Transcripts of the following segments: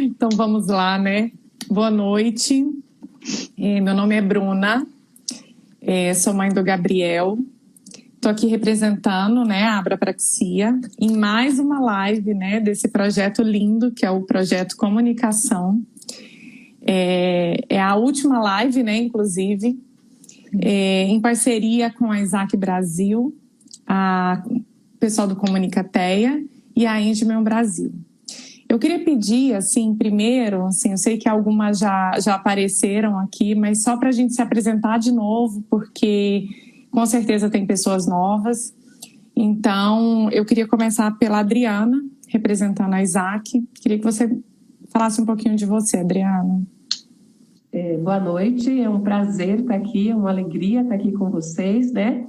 Então vamos lá, né? Boa noite. Meu nome é Bruna, sou mãe do Gabriel. Estou aqui representando, né, a Abrapraxia em mais uma live, né, desse projeto lindo que é o projeto Comunicação. É a última live, né, inclusive, em parceria com a Isaac Brasil, o pessoal do Comunicateia e a Engeman Brasil. Eu queria pedir, assim, primeiro, assim, eu sei que algumas já apareceram aqui, mas só para a gente se apresentar de novo, porque com certeza tem pessoas novas. Então, eu queria começar pela Adriana, representando a Isaac. Queria que você falasse um pouquinho de você, Adriana. Boa noite, é um prazer estar aqui, é uma alegria estar aqui com vocês, né?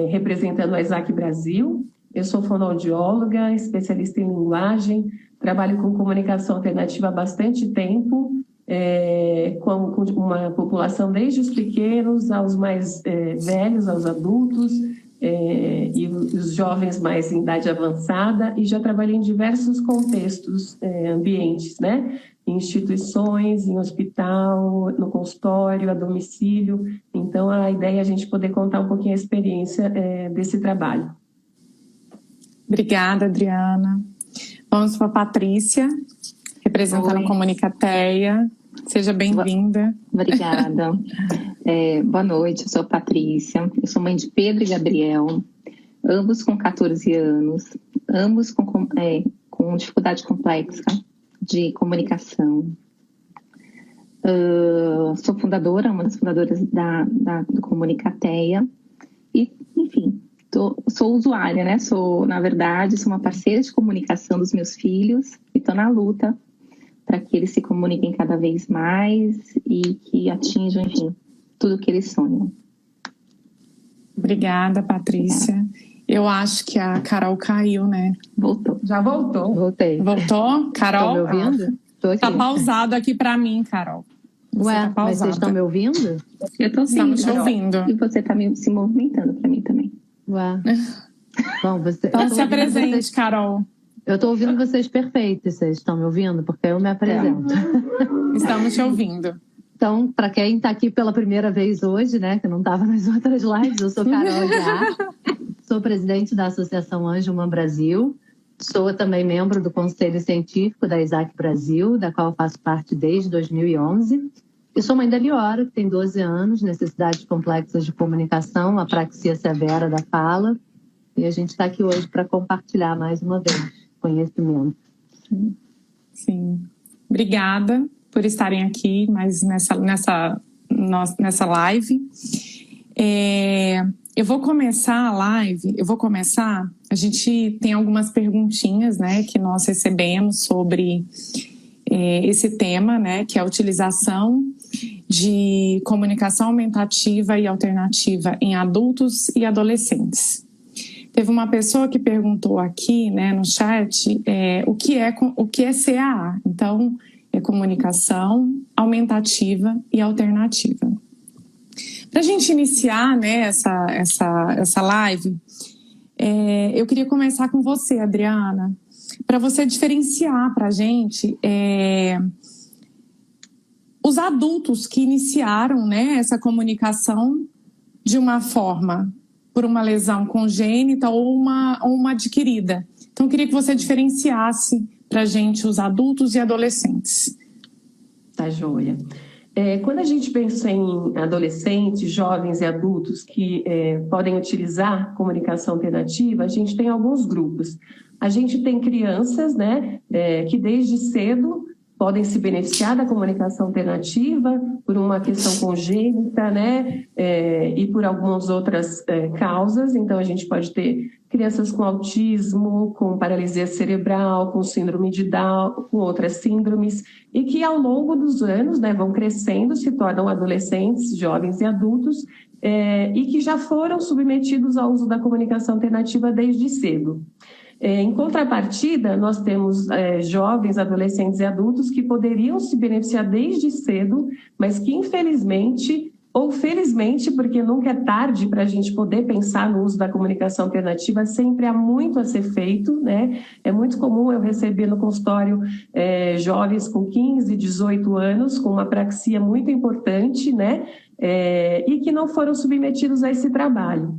Representando a Isaac Brasil. Eu sou fonoaudióloga, especialista em linguagem, trabalho com comunicação alternativa há bastante tempo, com uma população desde os pequenos aos mais velhos, aos adultos, e os jovens mais em idade avançada, e já trabalhei em diversos contextos, ambientes, né? Em instituições, em hospital, no consultório, a domicílio. Então, a ideia é a gente poder contar um pouquinho a experiência desse trabalho. Obrigada, Adriana. Vamos para a Patrícia, representando a Comunicateia. Seja bem-vinda. Obrigada. Boa noite, eu sou a Patrícia. Eu sou mãe de Pedro e Gabriel, ambos com 14 anos, ambos com dificuldade complexa de comunicação. Sou fundadora, uma das fundadoras do Comunicateia. E, enfim, sou usuária, né? Na verdade, sou uma parceira de comunicação dos meus filhos e estou na luta para que eles se comuniquem cada vez mais e que atinjam, enfim, tudo que eles sonham. Obrigada, Patrícia. Obrigada. Eu acho que a Carol caiu, né? Voltou. Já voltou. Voltei. Voltou? Carol? Estão me ouvindo? Tá pausado aqui para mim, Carol. Ué, mas vocês estão me ouvindo? Eu estou sim, estamos te ouvindo. E você está se movimentando para mim também. Ué. Bom, então se apresente, Carol. Eu estou ouvindo vocês perfeitos. Vocês estão me ouvindo? Porque eu me apresento. Estamos te ouvindo. Então, para quem está aqui pela primeira vez hoje, né, que não estava nas outras lives, eu sou Carol Aguiar, sou presidente da Associação Engeman Brasil, sou também membro do Conselho Científico da Isaac Brasil, da qual faço parte desde 2011. E sou mãe da Liora, que tem 12 anos, necessidades complexas de comunicação, apraxia severa da fala. E a gente está aqui hoje para compartilhar mais uma vez conhecimento. Sim. Obrigada por estarem aqui mais nessa live. Eu vou começar a live, a gente tem algumas perguntinhas, né, que nós recebemos sobre esse tema, né, que é a utilização de comunicação aumentativa e alternativa em adultos e adolescentes. Teve uma pessoa que perguntou aqui, né, no chat, o que é CAA. Então, é comunicação aumentativa e alternativa. Para a gente iniciar, né, essa live, eu queria começar com você, Adriana, para você diferenciar para a gente os adultos que iniciaram, né, essa comunicação de uma forma por uma lesão congênita ou uma adquirida. Então, eu queria que você diferenciasse para a gente os adultos e adolescentes. Tá joia. Quando a gente pensa em adolescentes, jovens e adultos que podem utilizar comunicação alternativa, a gente tem alguns grupos. A gente tem crianças, né, que desde cedo podem se beneficiar da comunicação alternativa por uma questão congênita, né, e por algumas outras causas. Então, a gente pode ter crianças com autismo, com paralisia cerebral, com síndrome de Down, com outras síndromes, e que ao longo dos anos, né, vão crescendo, se tornam adolescentes, jovens e adultos, e que já foram submetidos ao uso da comunicação alternativa desde cedo. Em contrapartida, nós temos jovens, adolescentes e adultos que poderiam se beneficiar desde cedo, mas que infelizmente ou felizmente, porque nunca é tarde para a gente poder pensar no uso da comunicação alternativa, sempre há muito a ser feito, né? É muito comum eu receber no consultório jovens com 15, 18 anos, com uma apraxia muito importante, né? E que não foram submetidos a esse trabalho.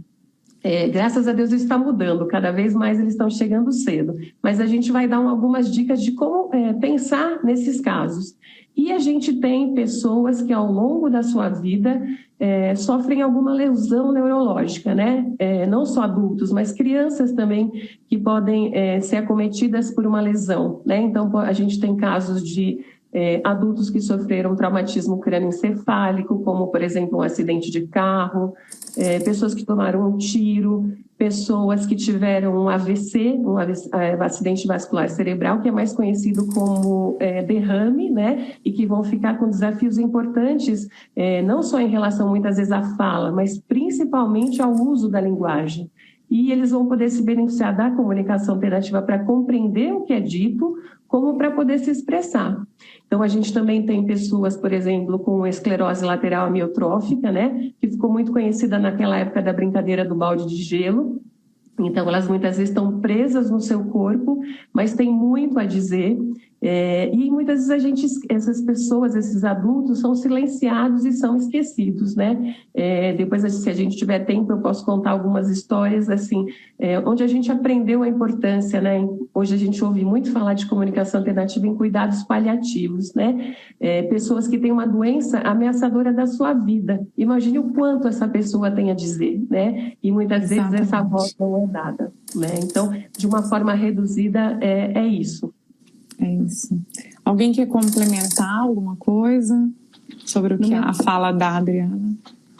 Graças a Deus isso está mudando, cada vez mais eles estão chegando cedo, mas a gente vai dar algumas dicas de como pensar nesses casos. E a gente tem pessoas que ao longo da sua vida sofrem alguma lesão neurológica, né? Não só adultos, mas crianças também que podem ser acometidas por uma lesão, né? Então a gente tem casos de adultos que sofreram traumatismo crânioencefálico, como por exemplo um acidente de carro, pessoas que tomaram um tiro, pessoas que tiveram um AVC, um acidente vascular cerebral, que é mais conhecido como derrame, né? E que vão ficar com desafios importantes, não só em relação muitas vezes à fala, mas principalmente ao uso da linguagem. E eles vão poder se beneficiar da comunicação alternativa para compreender o que é dito, como para poder se expressar. Então, a gente também tem pessoas, por exemplo, com esclerose lateral amiotrófica, né, que ficou muito conhecida naquela época da brincadeira do balde de gelo. Então, elas muitas vezes estão presas no seu corpo, mas têm muito a dizer. E muitas vezes essas pessoas, esses adultos, são silenciados e são esquecidos, né? Depois, se a gente tiver tempo, eu posso contar algumas histórias, assim, onde a gente aprendeu a importância, né? Hoje a gente ouve muito falar de comunicação alternativa em cuidados paliativos, né? Pessoas que têm uma doença ameaçadora da sua vida. Imagine o quanto essa pessoa tem a dizer, né? E muitas vezes essa voz não é dada, né? Então, de uma forma reduzida, é isso. É isso. Alguém quer complementar alguma coisa sobre o que a fala da Adriana?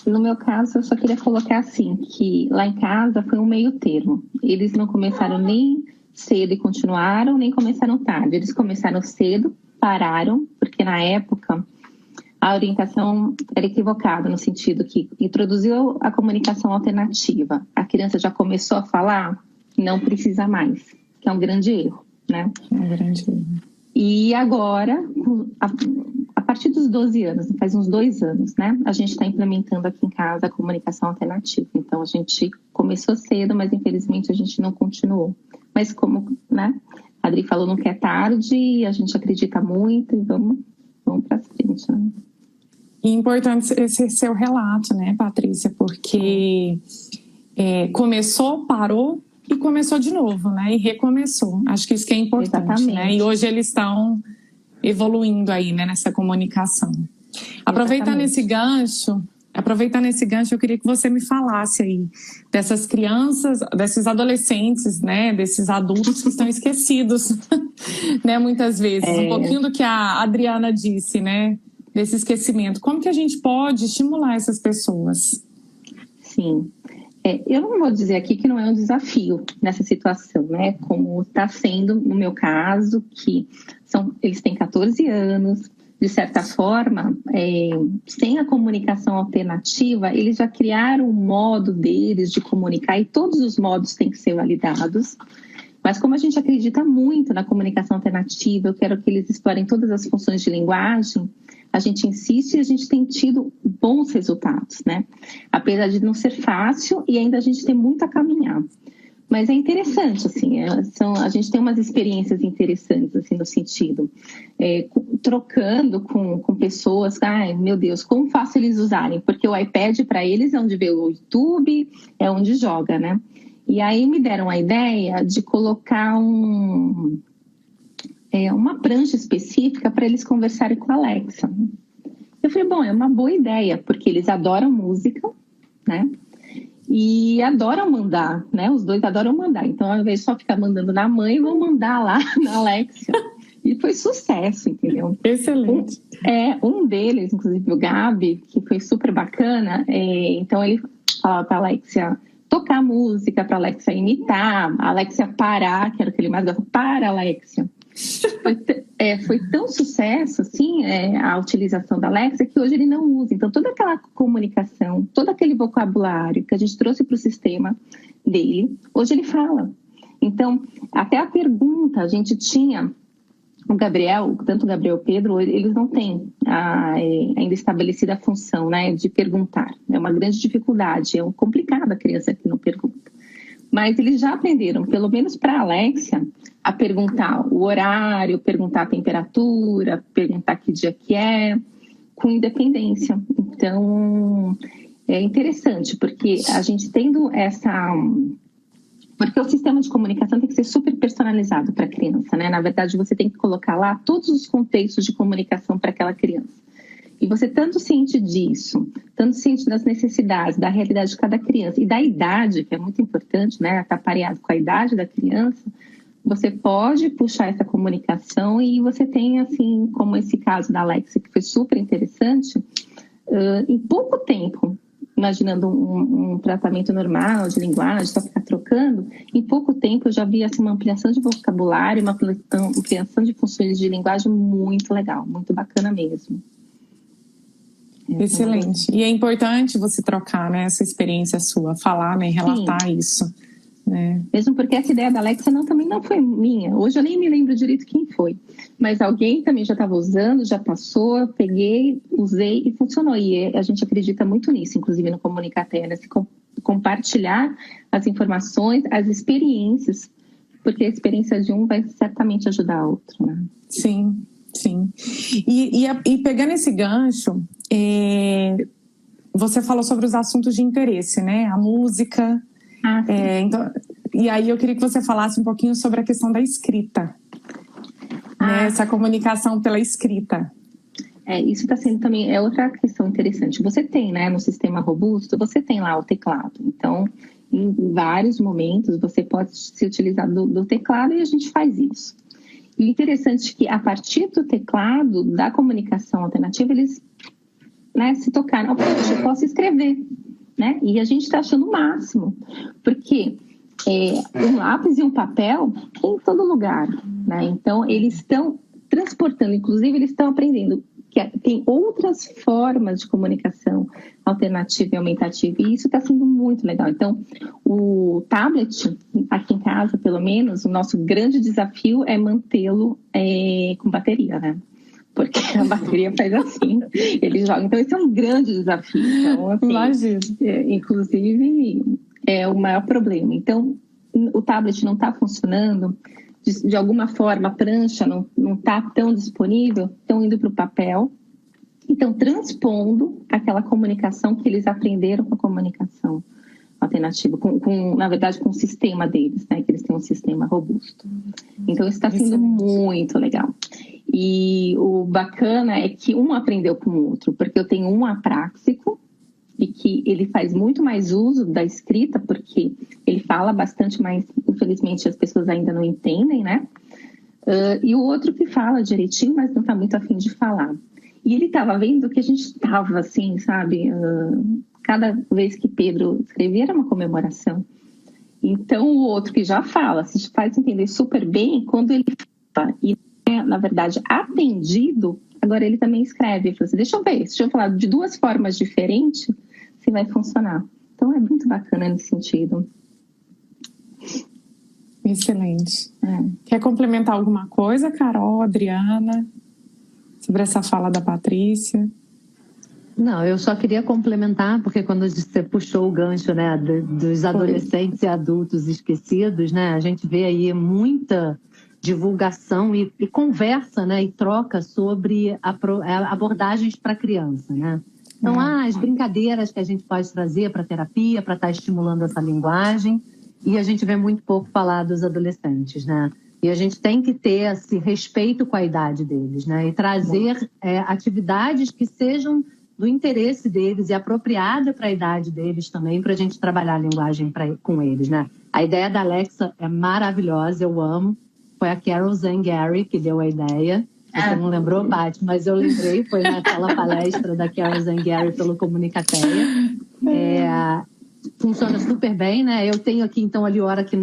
No meu caso, eu só queria colocar assim, que lá em casa foi um meio termo. Eles não começaram nem cedo e continuaram, nem começaram tarde. Eles começaram cedo, pararam, porque na época a orientação era equivocada, no sentido que introduziu a comunicação alternativa. A criança já começou a falar, não precisa mais, que é um grande erro. Né? E agora, a partir dos 12 anos, faz uns 2 anos, né? A gente está implementando aqui em casa a comunicação alternativa. Então, a gente começou cedo, mas infelizmente a gente não continuou. Mas como, né? A Adri falou, não quer tarde, a gente acredita muito e vamos para frente, né? E importante esse seu relato, né, Patrícia? Porque começou, parou, e começou de novo, né? E recomeçou. Acho que isso que é importante, né? E hoje eles estão evoluindo aí, né? Nessa comunicação. Aproveitando esse gancho, eu queria que você me falasse aí dessas crianças, desses adolescentes, né? Desses adultos que estão esquecidos, né? Muitas vezes. Um pouquinho do que a Adriana disse, né? Desse esquecimento. Como que a gente pode estimular essas pessoas? Sim. Eu não vou dizer aqui que não é um desafio nessa situação, né? Como está sendo no meu caso, que eles têm 14 anos, de certa forma, sem a comunicação alternativa, eles já criaram um modo deles de comunicar e todos os modos têm que ser validados. Mas como a gente acredita muito na comunicação alternativa, eu quero que eles explorem todas as funções de linguagem, a gente insiste e a gente tem tido bons resultados, né? Apesar de não ser fácil e ainda a gente tem muito a caminhar. Mas é interessante, assim, a gente tem umas experiências interessantes, assim, no sentido, trocando com pessoas, ai, meu Deus, como fácil eles usarem? Porque o iPad para eles é onde vê o YouTube, é onde joga, né? E aí me deram a ideia de colocar uma prancha específica para eles conversarem com a Alexa. Eu falei, bom, é uma boa ideia, porque eles adoram música, né? E adoram mandar, né? Os dois adoram mandar. Então, ao invés de só ficar mandando na mãe, vão mandar lá na Alexa. E foi sucesso, entendeu? Excelente. Um deles, inclusive o Gabi, que foi super bacana, então ele falava para a Alexia tocar música, para a Alexia imitar, a Alexia parar, que era o que ele mais gostava, para, Alexia. Foi tão sucesso assim, a utilização da Alexa, que hoje ele não usa. Então toda aquela comunicação, todo aquele vocabulário que a gente trouxe para o sistema dele, hoje ele fala. Então até a pergunta, a gente tinha o Gabriel, tanto o Gabriel e o Pedro, eles não têm ainda estabelecida a função, né, de perguntar. É uma grande dificuldade, é complicado a criança que não pergunta. Mas eles já aprenderam, pelo menos para a Alexia, a perguntar o horário, perguntar a temperatura, perguntar que dia que é, com independência. Então, é interessante, porque a gente tendo porque o sistema de comunicação tem que ser super personalizado para a criança, né? Na verdade, você tem que colocar lá todos os contextos de comunicação para aquela criança. E você tanto ciente disso, tanto ciente das necessidades, da realidade de cada criança e da idade, que é muito importante, né? Estar pareado com a idade da criança, você pode puxar essa comunicação e você tem, assim, como esse caso da Alexia, que foi super interessante, em pouco tempo, imaginando um tratamento normal de linguagem, só ficar trocando, em pouco tempo eu já vi assim, uma ampliação de vocabulário, uma ampliação de funções de linguagem muito legal, muito bacana mesmo. Excelente. E é importante você trocar, né, essa experiência sua, falar, né, relatar Sim. isso. Né? Mesmo porque essa ideia da Alexia também não foi minha. Hoje eu nem me lembro direito quem foi. Mas alguém também já estava usando, já passou, eu peguei, usei e funcionou. E a gente acredita muito nisso, inclusive no Comunicateia, né? Compartilhar as informações, as experiências, porque a experiência de um vai certamente ajudar a outro, né? Sim, sim. E pegando esse gancho, você falou sobre os assuntos de interesse, né? A música. Então, e aí eu queria que você falasse um pouquinho sobre a questão da escrita, né? Essa comunicação pela escrita. Isso está sendo também, outra questão interessante. Você tem, né, no sistema robusto, você tem lá o teclado. Então, em vários momentos, você pode se utilizar do teclado e a gente faz isso. E interessante é que, a partir do teclado, da comunicação alternativa, eles, né, se tocaram. Poxa, eu posso escrever. Né? E a gente está achando o máximo, porque um lápis e um papel em todo lugar, né? Então eles estão transportando, inclusive eles estão aprendendo que tem outras formas de comunicação alternativa e aumentativa, e isso está sendo muito legal. Então o tablet, aqui em casa pelo menos, o nosso grande desafio é mantê-lo com bateria, né? Porque a bateria faz assim, ele joga. Então, esse é um grande desafio. Então, assim, inclusive, é o maior problema. Então, o tablet não está funcionando, de alguma forma, a prancha não está tão disponível, estão indo para o papel, estão transpondo aquela comunicação que eles aprenderam com a comunicação alternativa, na verdade, com o sistema deles, né? Que eles têm um sistema robusto. Então, isso está sendo muito legal. E o bacana é que um aprendeu com o outro, porque eu tenho um apráxico e que ele faz muito mais uso da escrita, porque ele fala bastante, mas infelizmente as pessoas ainda não entendem, né? E o outro que fala direitinho, mas não está muito afim de falar. E ele estava vendo que a gente estava assim, sabe? Cada vez que Pedro escrevia era uma comemoração. Então o outro que já fala, se faz entender super bem quando ele fala. E na verdade, atendido, agora ele também escreve. Ele fala assim, deixa eu falar de duas formas diferentes, se vai funcionar. Então, é muito bacana nesse sentido. Excelente. Quer complementar alguma coisa, Carol, Adriana, sobre essa fala da Patrícia? Não, eu só queria complementar, porque quando você puxou o gancho, né, dos adolescentes e adultos esquecidos, né, a gente vê aí muita divulgação e conversa, né, e troca sobre abordagens para criança, né? Então, as brincadeiras que a gente pode trazer para terapia, para estar estimulando essa linguagem, e a gente vê muito pouco falar dos adolescentes, né? E a gente tem que ter esse respeito com a idade deles, né? E trazer atividades que sejam do interesse deles e apropriada para a idade deles também, para a gente trabalhar a linguagem com eles, né? A ideia da Alexa é maravilhosa, eu amo. Foi a Carol Zangari que deu a ideia. Você não lembrou, Paty, mas eu lembrei, foi naquela palestra da Carol Zangari pelo Comunicateia. Funciona super bem, né? Eu tenho aqui, então, a Liora, que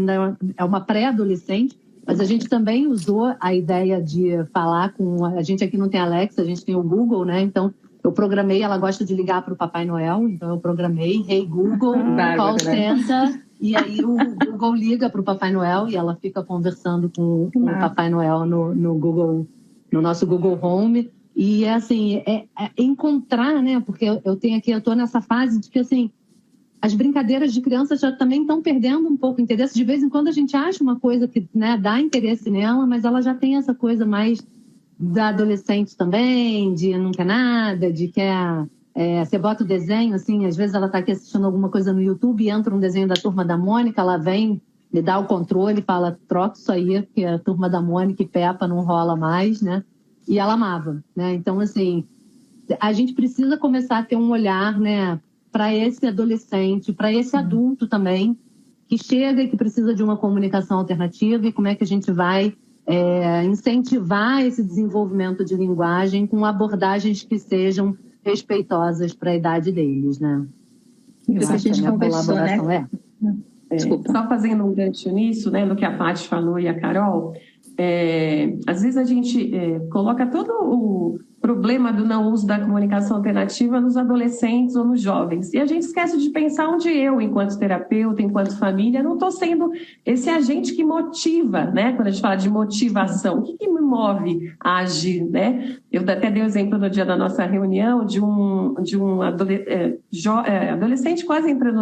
é uma pré-adolescente, mas a gente também usou a ideia de falar com... A gente aqui não tem Alexa, a gente tem o Google, né? Então, eu programei, ela gosta de ligar para o Papai Noel, então eu programei, Hey Google, call center, E aí o Google liga para o Papai Noel e ela fica conversando com o Papai Noel no Google, no nosso Google Home. E assim, é encontrar, né? Porque eu estou nessa fase de que assim, as brincadeiras de criança já também estão perdendo um pouco o interesse. De vez em quando a gente acha uma coisa que, né, dá interesse nela, mas ela já tem essa coisa mais da adolescente também, de não quer nada, de quer... você bota o desenho, assim, às vezes ela está aqui assistindo alguma coisa no YouTube e entra um desenho da Turma da Mônica, ela vem, me dá o controle e fala, troca isso aí, porque a Turma da Mônica e Peppa não rola mais, né? E ela amava, né? Então, assim, a gente precisa começar a ter um olhar, né, para esse adolescente, para esse adulto também, que chega e que precisa de uma comunicação alternativa e como é que a gente vai incentivar esse desenvolvimento de linguagem com abordagens que sejam respeitosas para a idade deles, né? Isso a gente conversou, né? Desculpa. Só fazendo um gancho nisso, né, no que a Paty falou e a Carol, às vezes a gente coloca todo o problema do não uso da comunicação alternativa nos adolescentes ou nos jovens. E a gente esquece de pensar onde eu, enquanto terapeuta, enquanto família, não estou sendo esse agente que motiva, né? Quando a gente fala de motivação, o que me move a agir, né? Eu até dei o exemplo no dia da nossa reunião de um adolescente quase entrando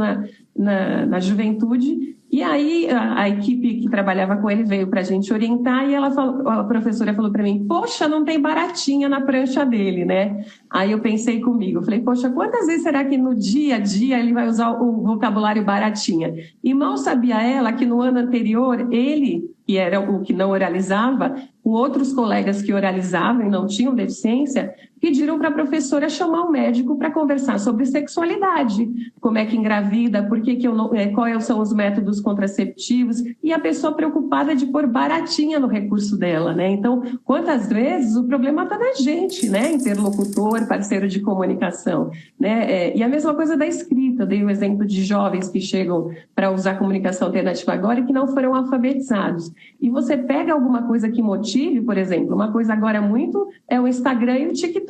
na juventude. E aí a equipe que trabalhava com ele veio para a gente orientar e a professora falou para mim, poxa, não tem baratinha na prancha dele, né? Aí eu pensei comigo, falei, poxa, quantas vezes será que no dia a dia ele vai usar o vocabulário baratinha? E mal sabia ela que no ano anterior ele, que era o que não oralizava, com outros colegas que oralizavam e não tinham deficiência, pediram para a professora chamar um médico para conversar sobre sexualidade, como é que engravida, quais são os métodos contraceptivos, e a pessoa preocupada de pôr baratinha no recurso dela, né? Então, quantas vezes o problema está na gente, né? Interlocutor, parceiro de comunicação, né? E a mesma coisa da escrita, eu dei o exemplo de jovens que chegam para usar comunicação alternativa agora e que não foram alfabetizados. E você pega alguma coisa que motive, por exemplo, uma coisa agora muito é o Instagram e o TikTok.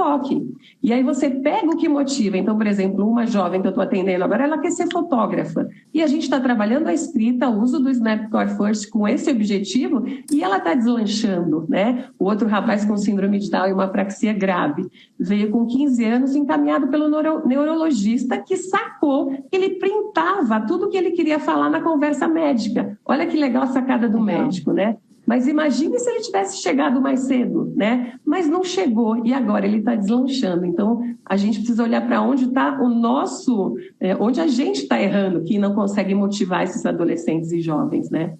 E aí você pega o que motiva. Então, por exemplo, uma jovem que eu estou atendendo agora, ela quer ser fotógrafa. E a gente está trabalhando a escrita, o uso do Snapcore First com esse objetivo e ela está deslanchando, né? O outro rapaz com síndrome de Down e uma apraxia grave veio com 15 anos encaminhado pelo neurologista que sacou que ele printava tudo que ele queria falar na conversa médica. Olha que legal a sacada do médico, né? Mas imagine se ele tivesse chegado mais cedo, né? Mas não chegou e agora ele está deslanchando. Então, a gente precisa olhar para onde está o nosso... onde a gente está errando, que não consegue motivar esses adolescentes e jovens, né?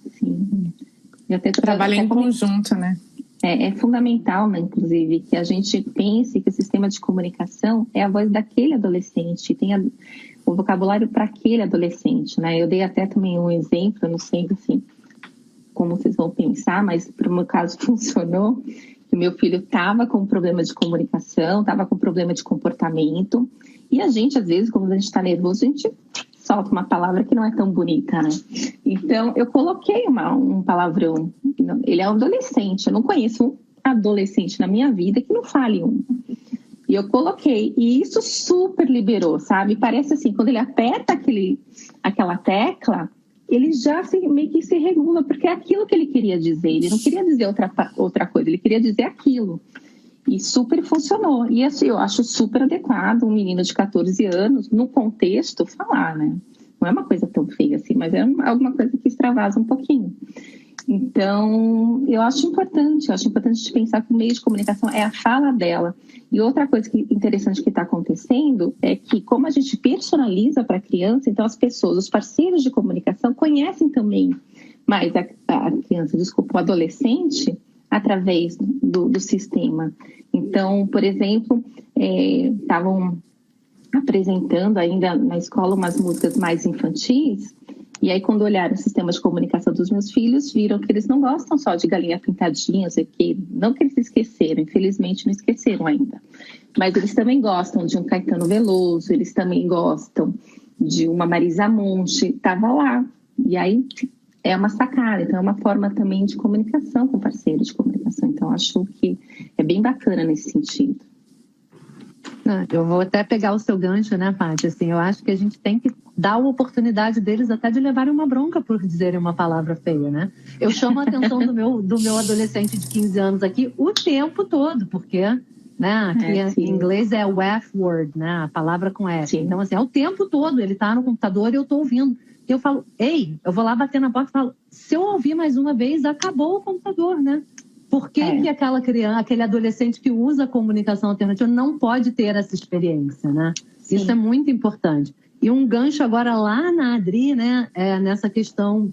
Sim. Trabalha em conjunto, né? É fundamental, né, inclusive, que a gente pense que o sistema de comunicação é a voz daquele adolescente, tem o vocabulário para aquele adolescente, né? Eu dei até também um exemplo, eu não sei, assim, como vocês vão pensar, mas para o meu caso funcionou, que o meu filho estava com problema de comunicação, estava com problema de comportamento, e a gente, às vezes, quando a gente está nervoso, a gente solta uma palavra que não é tão bonita, né? Então, eu coloquei um palavrão. Ele é um adolescente, eu não conheço um adolescente na minha vida que não fale um. E eu coloquei, e isso super liberou, sabe? Parece assim, quando ele aperta aquela tecla, ele já meio que se regula, porque é aquilo que ele queria dizer. Ele não queria dizer outra coisa, ele queria dizer aquilo. E super funcionou. E assim, eu acho super adequado um menino de 14 anos, no contexto, falar, né? Não é uma coisa tão feia assim, mas é alguma coisa que extravasa um pouquinho. Então, eu acho importante de pensar que o meio de comunicação é a fala dela. E outra coisa interessante que está acontecendo é que, como a gente personaliza para a criança, então as pessoas, os parceiros de comunicação, conhecem também mais a criança, o adolescente, através do sistema. Então, por exemplo, estavam apresentando ainda na escola umas músicas mais infantis, e aí quando olharam o sistema de comunicação dos meus filhos, viram que eles não gostam só de Galinha Pintadinha, não que eles esqueceram, infelizmente não esqueceram ainda, mas eles também gostam de um Caetano Veloso, eles também gostam de uma Marisa Monte, estava lá, e aí é uma sacada, então é uma forma também de comunicação com parceiros de comunicação, então acho que é bem bacana nesse sentido. Eu vou até pegar o seu gancho, né, Paty? Assim, eu acho que a gente tem que dar a oportunidade deles até de levarem uma bronca por dizerem uma palavra feia, né? Eu chamo a atenção do meu adolescente de 15 anos aqui o tempo todo, porque, né, aqui em inglês é o F-word, né, a palavra com F. Sim. Então, assim, é o tempo todo, ele tá no computador e eu tô ouvindo. E eu falo, ei, eu vou lá bater na porta e falo, se eu ouvir mais uma vez, acabou o computador, né? Por que que aquela criança, aquele adolescente que usa a comunicação alternativa não pode ter essa experiência, né? Sim. Isso é muito importante. E um gancho agora lá na Adri, né, nessa questão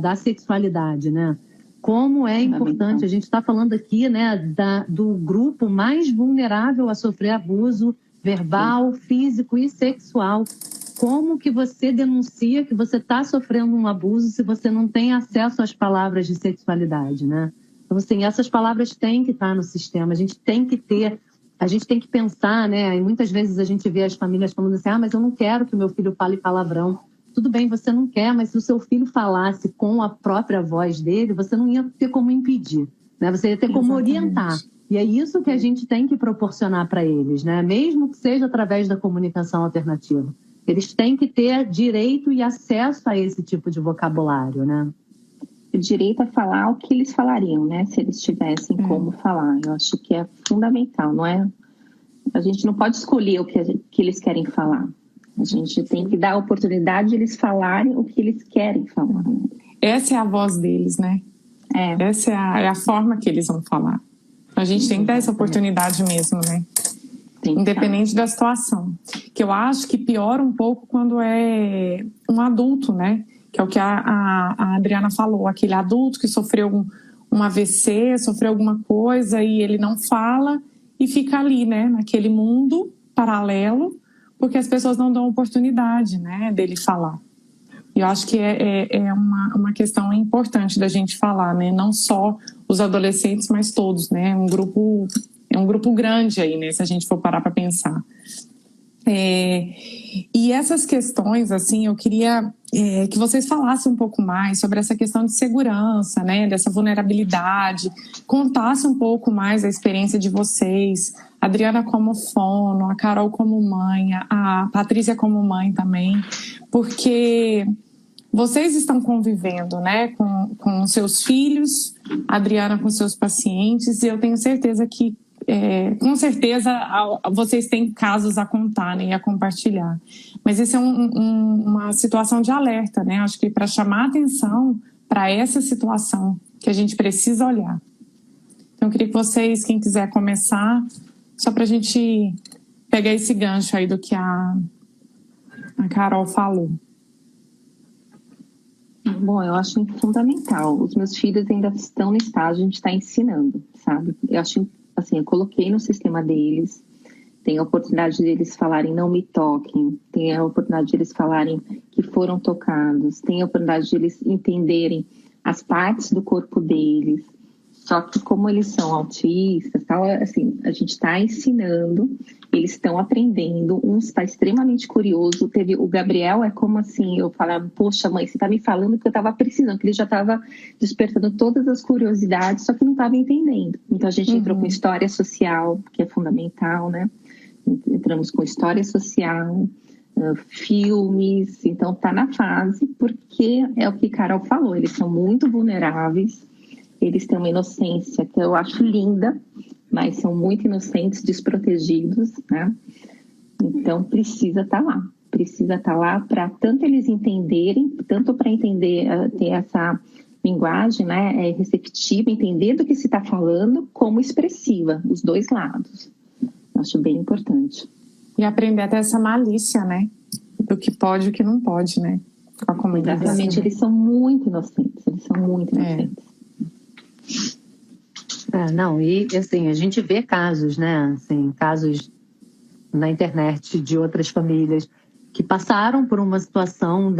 da sexualidade, né? Como é importante, a gente está falando aqui, né, do grupo mais vulnerável a sofrer abuso verbal, físico e sexual. Como que você denuncia que você está sofrendo um abuso se você não tem acesso às palavras de sexualidade, né? Então, assim, essas palavras têm que estar no sistema, a gente tem que pensar, né? E muitas vezes a gente vê as famílias falando assim, mas eu não quero que o meu filho fale palavrão. Tudo bem, você não quer, mas se o seu filho falasse com a própria voz dele, você não ia ter como impedir, né? Você ia ter como orientar. E é isso que a gente tem que proporcionar para eles, né? Mesmo que seja através da comunicação alternativa. Eles têm que ter direito e acesso a esse tipo de vocabulário, né? O direito a falar o que eles falariam, né? Se eles tivessem como falar. Eu acho que é fundamental, não é? A gente não pode escolher o que eles querem falar. A gente tem que dar a oportunidade de eles falarem o que eles querem falar. Essa é a voz deles, né? Essa é a forma que eles vão falar. A gente tem que dar essa oportunidade mesmo, né? Independente da situação. Que eu acho que piora um pouco quando é um adulto, né? Que é o que a Adriana falou, aquele adulto que sofreu um AVC, sofreu alguma coisa e ele não fala e fica ali, né, naquele mundo paralelo, porque as pessoas não dão oportunidade, né, dele falar. E eu acho que é uma questão importante da gente falar, né, não só os adolescentes, mas todos, né, é um grupo grande aí, né, se a gente for parar para pensar. E essas questões, assim, eu queria que vocês falassem um pouco mais sobre essa questão de segurança, né, dessa vulnerabilidade, contassem um pouco mais a experiência de vocês, a Adriana como fono, a Carol como mãe, a Patrícia como mãe também, porque vocês estão convivendo, né, com seus filhos, a Adriana com seus pacientes, e eu tenho certeza que com certeza vocês têm casos a contar, né, e a compartilhar. Mas isso é uma situação de alerta, né? Acho que para chamar atenção para essa situação que a gente precisa olhar. Então eu queria que vocês, quem quiser começar, só para a gente pegar esse gancho aí do que a Carol falou. Bom, eu acho fundamental. Os meus filhos ainda estão no estágio, a gente está ensinando, sabe? Eu acho assim, eu coloquei no sistema deles, tem a oportunidade deles falarem não me toquem, tem a oportunidade deles falarem que foram tocados, tem a oportunidade deles entenderem as partes do corpo deles, só que como eles são autistas, tal, assim, a gente está ensinando, eles estão aprendendo, um está extremamente curioso, o Gabriel é como assim, eu falava, poxa mãe, você está me falando que eu estava precisando, que ele já estava despertando todas as curiosidades, só que não estava entendendo. Então a gente entrou com história social, que é fundamental, né? Entramos com história social, filmes, então está na fase, porque é o que Carol falou, eles são muito vulneráveis, eles têm uma inocência que eu acho linda, mas são muito inocentes, desprotegidos, né? Então precisa estar lá para tanto eles entenderem, tanto para entender, ter essa linguagem, né, receptiva, entender do que se está falando, como expressiva, os dois lados. Acho bem importante. E aprender até essa malícia, né? Do que pode e o que não pode, né? Com a comunidade. Exatamente, eles são muito inocentes, Não, e assim, a gente vê casos, né? Assim, casos na internet de outras famílias que passaram por uma situação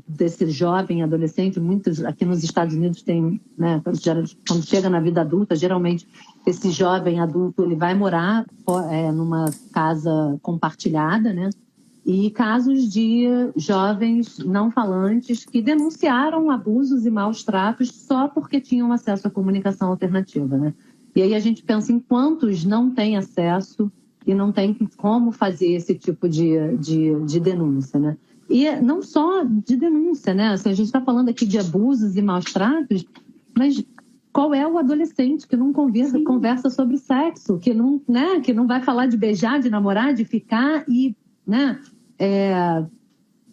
desse jovem adolescente. Muitos aqui nos Estados Unidos tem, né? Quando chega na vida adulta, geralmente esse jovem adulto ele vai morar numa casa compartilhada, né? E casos de jovens não falantes que denunciaram abusos e maus tratos só porque tinham acesso à comunicação alternativa, né? E aí a gente pensa em quantos não têm acesso e não tem como fazer esse tipo de denúncia, né? E não só de denúncia, né? Assim, a gente está falando aqui de abusos e maus tratos, mas qual é o adolescente que não conversa sobre sexo, que não, né? Que não vai falar de beijar, de namorar, de ficar e, né?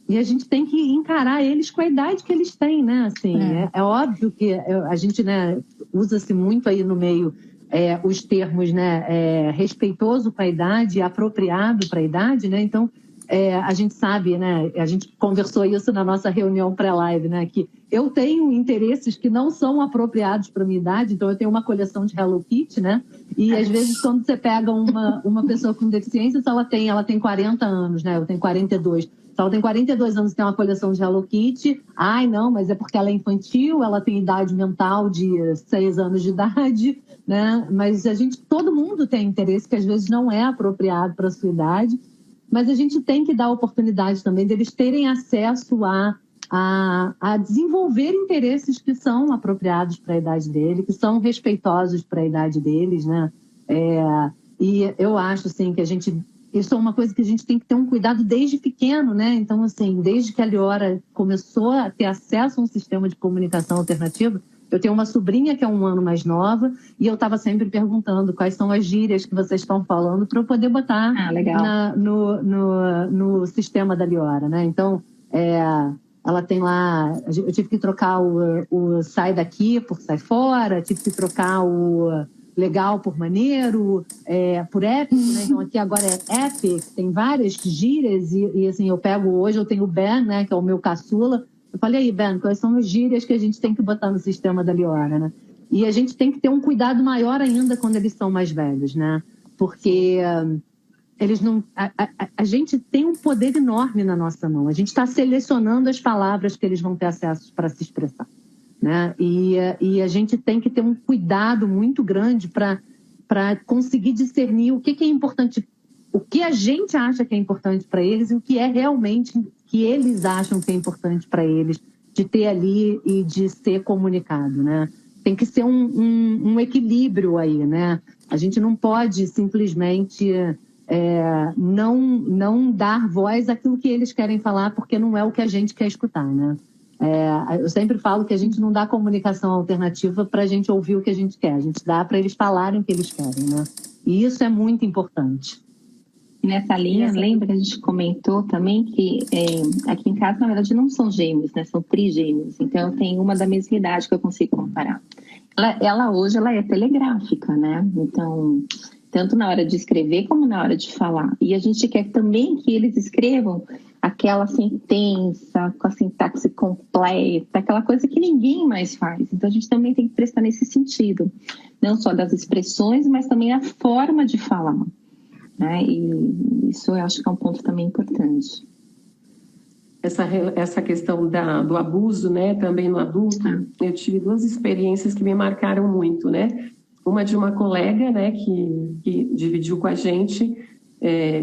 E a gente tem que encarar eles com a idade que eles têm, né? Assim, é óbvio que a gente, né, usa-se muito aí no meio os termos, né, respeitoso para a idade e apropriado para a idade, né? Então, a gente sabe, né, a gente conversou isso na nossa reunião pré-live, né, que eu tenho interesses que não são apropriados para a minha idade, então eu tenho uma coleção de Hello Kitty, né? E às vezes quando você pega uma pessoa com deficiência, ela tem 40 anos, né? Eu tenho 42. Então, ela tem 42 anos e tem uma coleção de Hello Kitty. Ai, não, mas é porque ela é infantil, ela tem idade mental de 6 anos de idade, né? Mas todo mundo tem interesse que às vezes não é apropriado para a sua idade, mas a gente tem que dar a oportunidade também deles terem acesso a desenvolver interesses que são apropriados para a idade dele, que são respeitosos para a idade deles, né? E eu acho, assim, que isso é uma coisa que a gente tem que ter um cuidado desde pequeno, né? Então, assim, desde que a Liora começou a ter acesso a um sistema de comunicação alternativa, eu tenho uma sobrinha que é 1 ano mais nova e eu estava sempre perguntando quais são as gírias que vocês estão falando para eu poder botar no sistema da Liora, né? Então, ela tem lá... Eu tive que trocar o sai daqui por sai fora, tive que trocar o legal por maneiro, por épico, né? Então aqui agora é epic, tem várias gírias e assim, hoje eu tenho o Ben, né, que é o meu caçula. Eu falei, aí, Ben, quais são as gírias que a gente tem que botar no sistema da Liora, né? E a gente tem que ter um cuidado maior ainda quando eles são mais velhos, né? Porque eles não... A gente tem um poder enorme na nossa mão. A gente está selecionando as palavras que eles vão ter acesso para se expressar, né? E a gente tem que ter um cuidado muito grande para conseguir discernir o que é importante, o que a gente acha que é importante para eles e o que é realmente que eles acham que é importante para eles de ter ali e de ser comunicado, né? Tem que ser um equilíbrio aí, né? A gente não pode simplesmente não dar voz àquilo que eles querem falar porque não é o que a gente quer escutar, né? Eu sempre falo que a gente não dá comunicação alternativa para a gente ouvir o que a gente quer, a gente dá para eles falarem o que eles querem, né? E isso é muito importante. Nessa linha, lembra que a gente comentou também que aqui em casa, na verdade, não são gêmeos, né? São trigêmeos. Então, eu tenho uma da mesma idade que eu consigo comparar. Ela hoje é telegráfica, né? Então, tanto na hora de escrever como na hora de falar. E a gente quer também que eles escrevam aquela sentença com a sintaxe completa, aquela coisa que ninguém mais faz. Então, a gente também tem que prestar nesse sentido. Não só das expressões, mas também a forma de falar. Né? E isso eu acho que é um ponto também importante. Essa questão do abuso, né, também no adulto, eu tive 2 experiências que me marcaram muito, né? Uma de uma colega, né, que dividiu com a gente,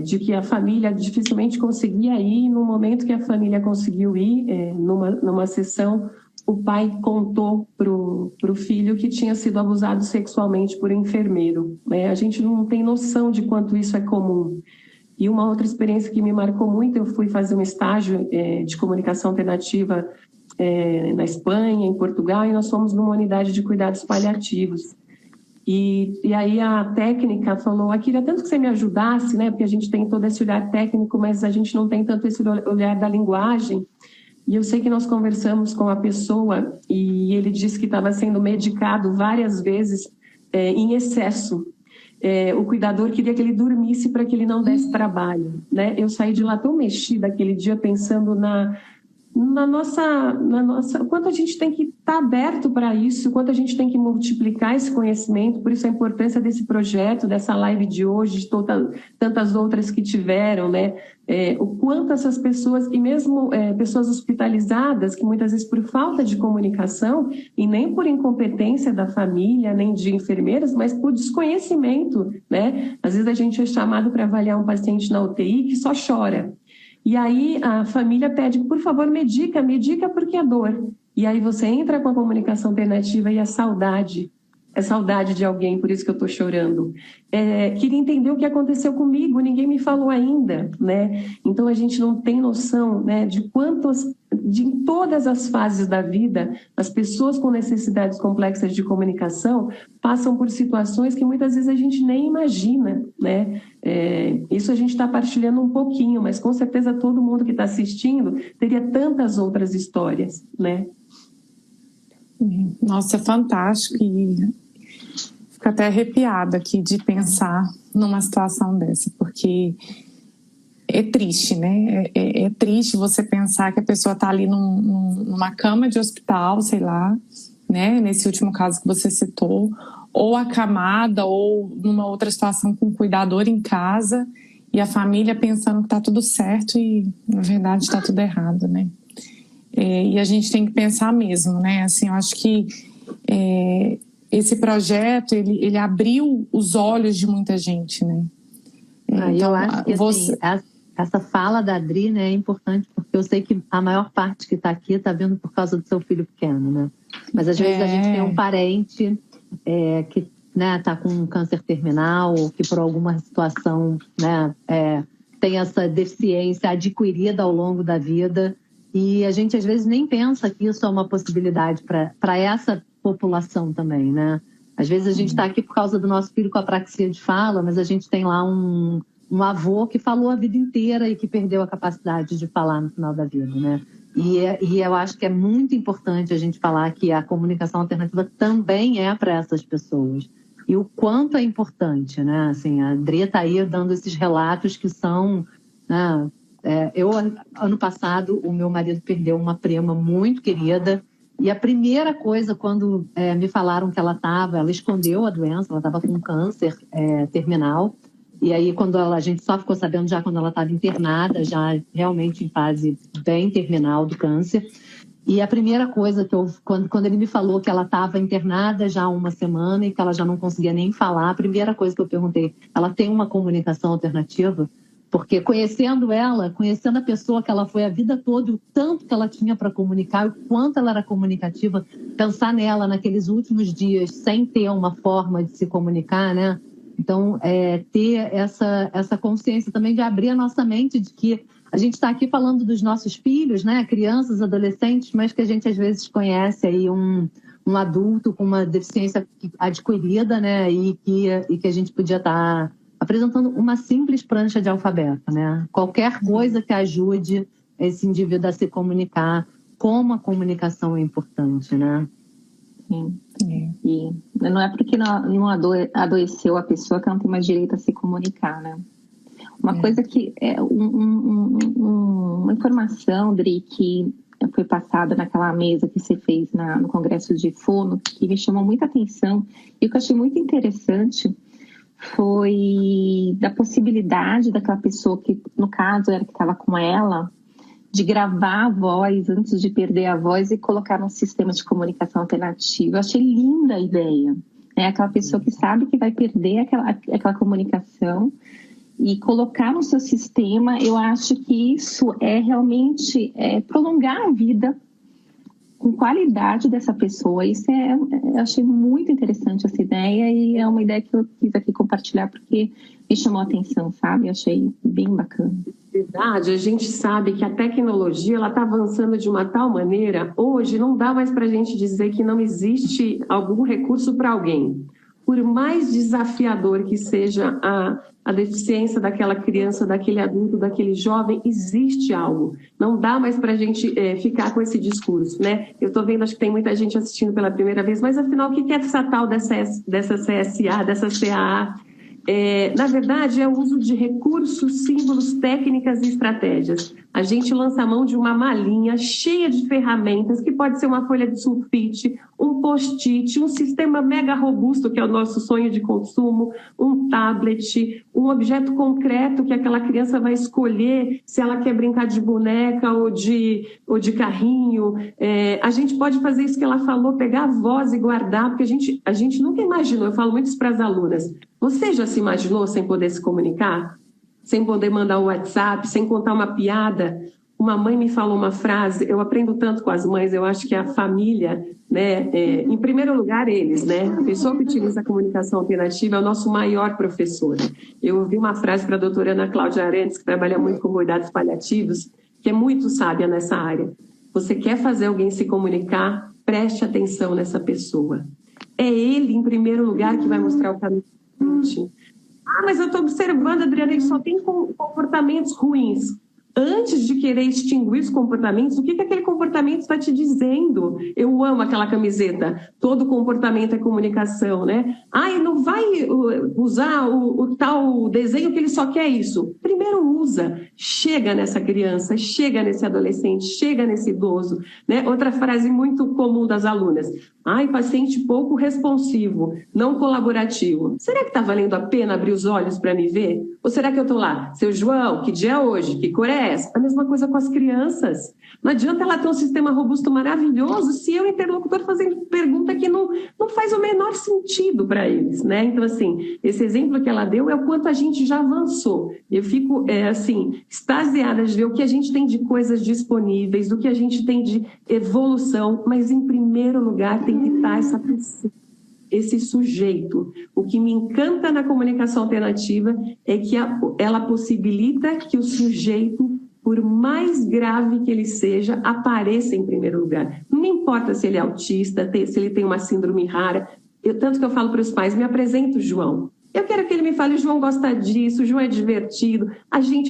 de que a família dificilmente conseguia ir. No momento que a família conseguiu ir, numa sessão, o pai contou pro filho que tinha sido abusado sexualmente por um enfermeiro, né? A gente não tem noção de quanto isso é comum. E uma outra experiência que me marcou muito, eu fui fazer um estágio de comunicação alternativa na Espanha, em Portugal, e nós fomos numa unidade de cuidados paliativos. E aí a técnica falou, queria tanto que você me ajudasse, né? Porque a gente tem todo esse olhar técnico, mas a gente não tem tanto esse olhar da linguagem. E eu sei que nós conversamos com a pessoa e ele disse que estava sendo medicado várias vezes em excesso. O cuidador queria que ele dormisse para que ele não desse trabalho, né? Eu saí de lá tão mexida aquele dia pensando na nossa, quanto a gente tem que estar aberto para isso, quanto a gente tem que multiplicar esse conhecimento. Por isso a importância desse projeto, dessa live de hoje, de tantas outras que tiveram, né? O quanto essas pessoas, e mesmo pessoas hospitalizadas, que muitas vezes por falta de comunicação, e nem por incompetência da família, nem de enfermeiras, mas por desconhecimento, né? Às vezes a gente é chamado para avaliar um paciente na UTI que só chora. E aí a família pede, por favor, medica porque é dor. E aí você entra com a comunicação alternativa e a saudade É saudade de alguém, por isso que eu estou chorando. Queria entender o que aconteceu comigo, ninguém me falou ainda, né? Então a gente não tem noção, né, de em todas as fases da vida, as pessoas com necessidades complexas de comunicação passam por situações que muitas vezes a gente nem imagina, né? Isso a gente está partilhando um pouquinho, mas com certeza todo mundo que está assistindo teria tantas outras histórias, né? Nossa, é fantástico, e fico até arrepiada aqui de pensar numa situação dessa, porque é triste, né? É triste você pensar que a pessoa está ali numa cama de hospital, sei lá, né? Nesse último caso que você citou, ou acamada, ou numa outra situação com um cuidador em casa, e a família pensando que está tudo certo e, na verdade, está tudo errado, né? E a gente tem que pensar mesmo, né? Assim, eu acho que esse projeto, ele abriu os olhos de muita gente, né? Então, eu acho que assim, essa fala da Adri, né, é importante, porque eu sei que a maior parte que está aqui está vindo por causa do seu filho pequeno, né? Mas às vezes a gente tem um parente que, né, está com um câncer terminal, ou que por alguma situação, né, tem essa deficiência adquirida ao longo da vida. E a gente, às vezes, nem pensa que isso é uma possibilidade para essa população também, né? Às vezes a gente está aqui por causa do nosso filho com apraxia de fala, mas a gente tem lá um avô que falou a vida inteira e que perdeu a capacidade de falar no final da vida, né? E eu acho que é muito importante a gente falar que a comunicação alternativa também é para essas pessoas. E o quanto é importante, né? Assim, a Adri está aí dando esses relatos que são... né? Ano passado, o meu marido perdeu uma prima muito querida, e a primeira coisa, quando me falaram que ela escondeu a doença, ela estava com um câncer terminal, e aí quando a gente só ficou sabendo já quando ela estava internada, já realmente em fase bem terminal do câncer. E a primeira coisa que quando ele me falou que ela estava internada já há uma semana e que ela já não conseguia nem falar, a primeira coisa que eu perguntei, ela tem uma comunicação alternativa? Porque conhecendo a pessoa que ela foi a vida toda, o tanto que ela tinha para comunicar, o quanto ela era comunicativa, pensar nela naqueles últimos dias sem ter uma forma de se comunicar, né? Então, ter essa consciência também de abrir a nossa mente de que a gente está aqui falando dos nossos filhos, né? Crianças, adolescentes, mas que a gente às vezes conhece aí um adulto com uma deficiência adquirida, né? E que a gente podia estar apresentando uma simples prancha de alfabeto, né? Qualquer coisa que ajude esse indivíduo a se comunicar, como a comunicação é importante, né? Sim. E não é porque não adoeceu a pessoa que não tem mais direito a se comunicar, né? Uma coisa que uma informação, Dri, que foi passada naquela mesa que você fez no Congresso de Fono, que me chamou muita atenção e o que eu achei muito interessante foi da possibilidade daquela pessoa que, no caso, era que estava com ela, de gravar a voz antes de perder a voz e colocar num sistema de comunicação alternativa. Eu achei linda a ideia. Aquela pessoa que sabe que vai perder aquela comunicação e colocar no seu sistema, eu acho que isso é realmente prolongar a vida com qualidade dessa pessoa. Isso eu achei muito interessante essa ideia e é uma ideia que eu quis aqui compartilhar porque me chamou a atenção, sabe? Eu achei bem bacana. Verdade, a gente sabe que a tecnologia ela está avançando de uma tal maneira, hoje não dá mais para a gente dizer que não existe algum recurso para alguém. Por mais desafiador que seja a deficiência daquela criança, daquele adulto, daquele jovem, existe algo. Não dá mais para a gente ficar com esse discurso, né? Eu estou vendo, acho que tem muita gente assistindo pela primeira vez, mas afinal, o que é essa tal dessa CSA, dessa CAA? Na verdade, é o uso de recursos, símbolos, técnicas e estratégias. A gente lança a mão de uma malinha cheia de ferramentas, que pode ser uma folha de sulfite, um post-it, um sistema mega robusto, que é o nosso sonho de consumo, um tablet, um objeto concreto que aquela criança vai escolher se ela quer brincar de boneca ou de carrinho. A gente pode fazer isso que ela falou, pegar a voz e guardar, porque a gente nunca imaginou, eu falo muito isso para as alunas, você já se imaginou sem poder se comunicar? Sem poder mandar um WhatsApp, sem contar uma piada? uma mãe me falou uma frase, eu aprendo tanto com as mães, eu acho que a família, né, em primeiro lugar eles, né, a pessoa que utiliza a comunicação alternativa é o nosso maior professor. Eu ouvi uma frase para a doutora Ana Cláudia Arantes, que trabalha muito com cuidados paliativos, que é muito sábia nessa área. Você quer fazer alguém se comunicar, preste atenção nessa pessoa. É ele, em primeiro lugar, que vai mostrar o caminho. Ah, mas eu estou observando, Adriana, ele só tem comportamentos ruins. Antes de querer extinguir os comportamentos, o que aquele comportamento está te dizendo? Eu amo aquela camiseta, todo comportamento é comunicação, né? Ai, não vai usar o tal desenho que ele só quer isso. Primeiro usa, chega nessa criança, chega nesse adolescente, chega nesse idoso, né? Outra frase muito comum das alunas. Ai, paciente pouco responsivo, não colaborativo. Será que está valendo a pena abrir os olhos para me ver? Ou será que eu estou lá? Seu João, que dia é hoje? Que cor é essa? A mesma coisa com as crianças. Não adianta ela ter um sistema robusto maravilhoso se eu, interlocutor, fazendo pergunta que não faz o menor sentido para eles, né? Então, assim, esse exemplo que ela deu é o quanto a gente já avançou. Eu fico, assim, extasiada de ver o que a gente tem de coisas disponíveis, do que a gente tem de evolução, mas, em primeiro lugar, tem que estar essa pessoa, esse sujeito. O que me encanta na comunicação alternativa é que ela possibilita que o sujeito, por mais grave que ele seja, apareça em primeiro lugar. Não me importa se ele é autista, se ele tem uma síndrome rara. Tanto que eu falo para os pais, me apresenta o João. Eu quero que ele me fale, o João gosta disso, o João é divertido.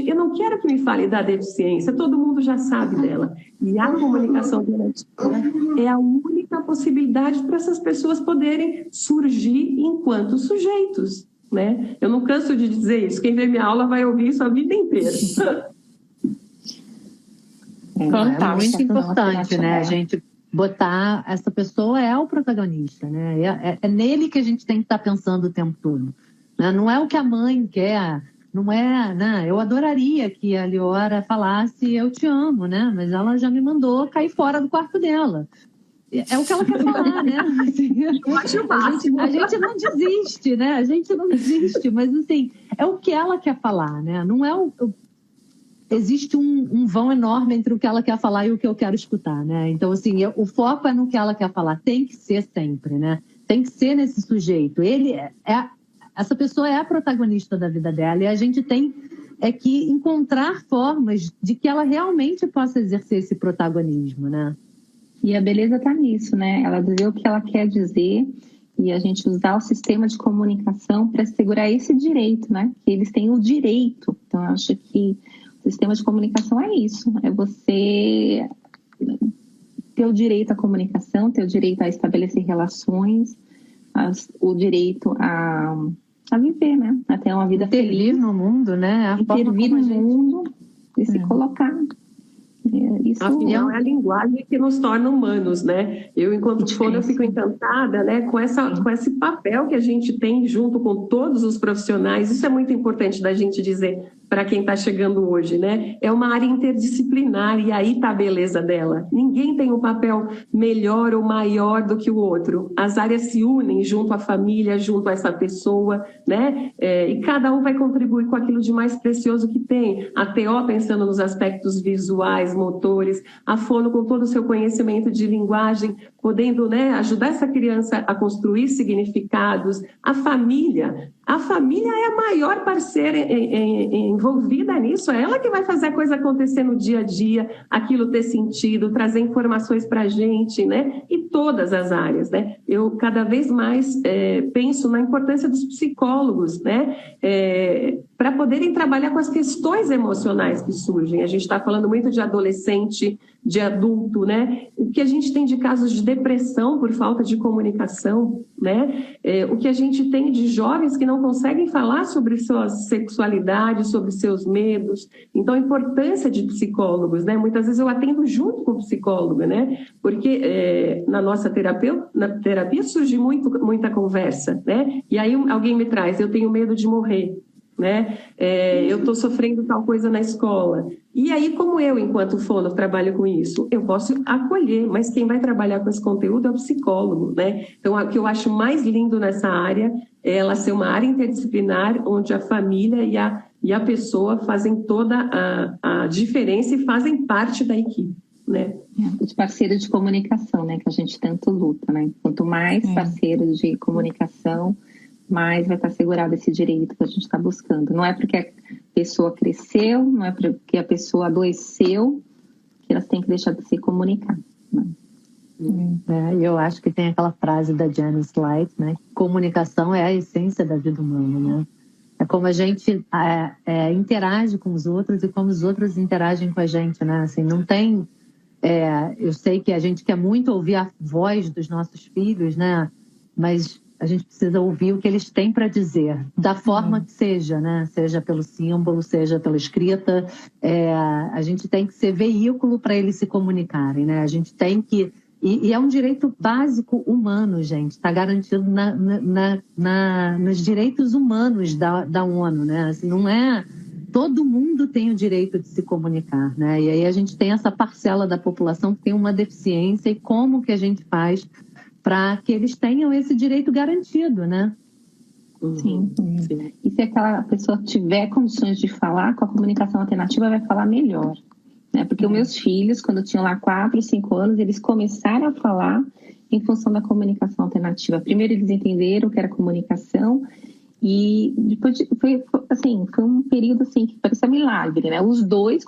Eu não quero que me fale da deficiência, todo mundo já sabe dela. E a comunicação alternativa é a única possibilidade para essas pessoas poderem surgir enquanto sujeitos, né? Eu não canso de dizer isso, quem vê minha aula vai ouvir isso a vida inteira. É muito importante, né? A gente botar essa pessoa é o protagonista, né? É nele que a gente tem que estar pensando o tempo todo, né? Não é o que a mãe quer, não é, né? Eu adoraria que a Liora falasse eu te amo, né? Mas ela já me mandou cair fora do quarto dela. É o que ela quer falar, né? Assim, a gente não desiste, né? A gente não desiste, mas assim, é o que ela quer falar, né? Não é existe um vão enorme entre o que ela quer falar e o que eu quero escutar, né? Então, assim, o foco é no que ela quer falar. Tem que ser sempre, né? Tem que ser nesse sujeito. Essa pessoa é a protagonista da vida dela e a gente tem que encontrar formas de que ela realmente possa exercer esse protagonismo, né? E a beleza está nisso, né? Ela dizer o que ela quer dizer e a gente usar o sistema de comunicação para segurar esse direito, né? Que eles têm o direito. Então, eu acho que o sistema de comunicação é isso, é você ter o direito à comunicação, ter o direito a estabelecer relações, o direito a viver, né? A ter uma vida feliz no mundo, né? Intervir no mundo e se colocar. Isso afinal, é a linguagem que nos torna humanos, né? Eu, enquanto fono, eu fico encantada, né, com esse papel que a gente tem junto com todos os profissionais. Isso é muito importante da gente dizer para quem está chegando hoje, né? É uma área interdisciplinar e aí está a beleza dela. Ninguém tem um papel melhor ou maior do que o outro. As áreas se unem junto à família, junto a essa pessoa, né? E cada um vai contribuir com aquilo de mais precioso que tem. A TO pensando nos aspectos visuais, motores, a fono com todo o seu conhecimento de linguagem, podendo, né, ajudar essa criança a construir significados. A família é a maior parceira envolvida nisso, é ela que vai fazer a coisa acontecer no dia a dia, aquilo ter sentido, trazer informações para a gente, né? E todas as áreas, né? Eu cada vez mais penso na importância dos psicólogos, né? Para poderem trabalhar com as questões emocionais que surgem. A gente está falando muito de adolescente, de adulto, né? O que a gente tem de casos de depressão por falta de comunicação, né? O que a gente tem de jovens que não conseguem falar sobre sua sexualidade, sobre seus medos. Então, a importância de psicólogos, né? Muitas vezes eu atendo junto com o psicólogo, né? Porque na nossa terapia surge muita conversa, né? E aí alguém me traz, eu tenho medo de morrer, né? Eu estou sofrendo tal coisa na escola. E aí, como eu, enquanto fono, trabalho com isso, eu posso acolher, mas quem vai trabalhar com esse conteúdo é o psicólogo, né? Então, o que eu acho mais lindo nessa área é ela ser uma área interdisciplinar, onde a família e a pessoa fazem toda a diferença e fazem parte da equipe, né? De parceiro de comunicação, né? Que a gente tanto luta, né? Quanto mais parceiros de comunicação, mais vai estar assegurado esse direito que a gente está buscando. Não é porque a pessoa cresceu, não é porque a pessoa adoeceu que elas têm que deixar de se comunicar, né? Eu acho que tem aquela frase da Janice Light, né? Comunicação é a essência da vida humana, né? É como a gente interage com os outros e como os outros interagem com a gente, né? Assim, não tem... eu sei que a gente quer muito ouvir a voz dos nossos filhos, né? Mas a gente precisa ouvir o que eles têm para dizer, da forma que seja, né? Seja pelo símbolo, seja pela escrita. A gente tem que ser veículo para eles se comunicarem, né? A gente tem que... E é um direito básico humano, gente. Está garantido nos direitos humanos da ONU, né? Assim, não é... Todo mundo tem o direito de se comunicar, né? E aí a gente tem essa parcela da população que tem uma deficiência, e como que a gente faz para que eles tenham esse direito garantido, né? Sim. E se aquela pessoa tiver condições de falar, com a comunicação alternativa vai falar melhor, né? Porque os meus filhos, quando tinham lá 4, 5 anos, eles começaram a falar em função da comunicação alternativa. Primeiro eles entenderam o que era comunicação, e depois foi um período assim que parecia milagre, né? Os dois,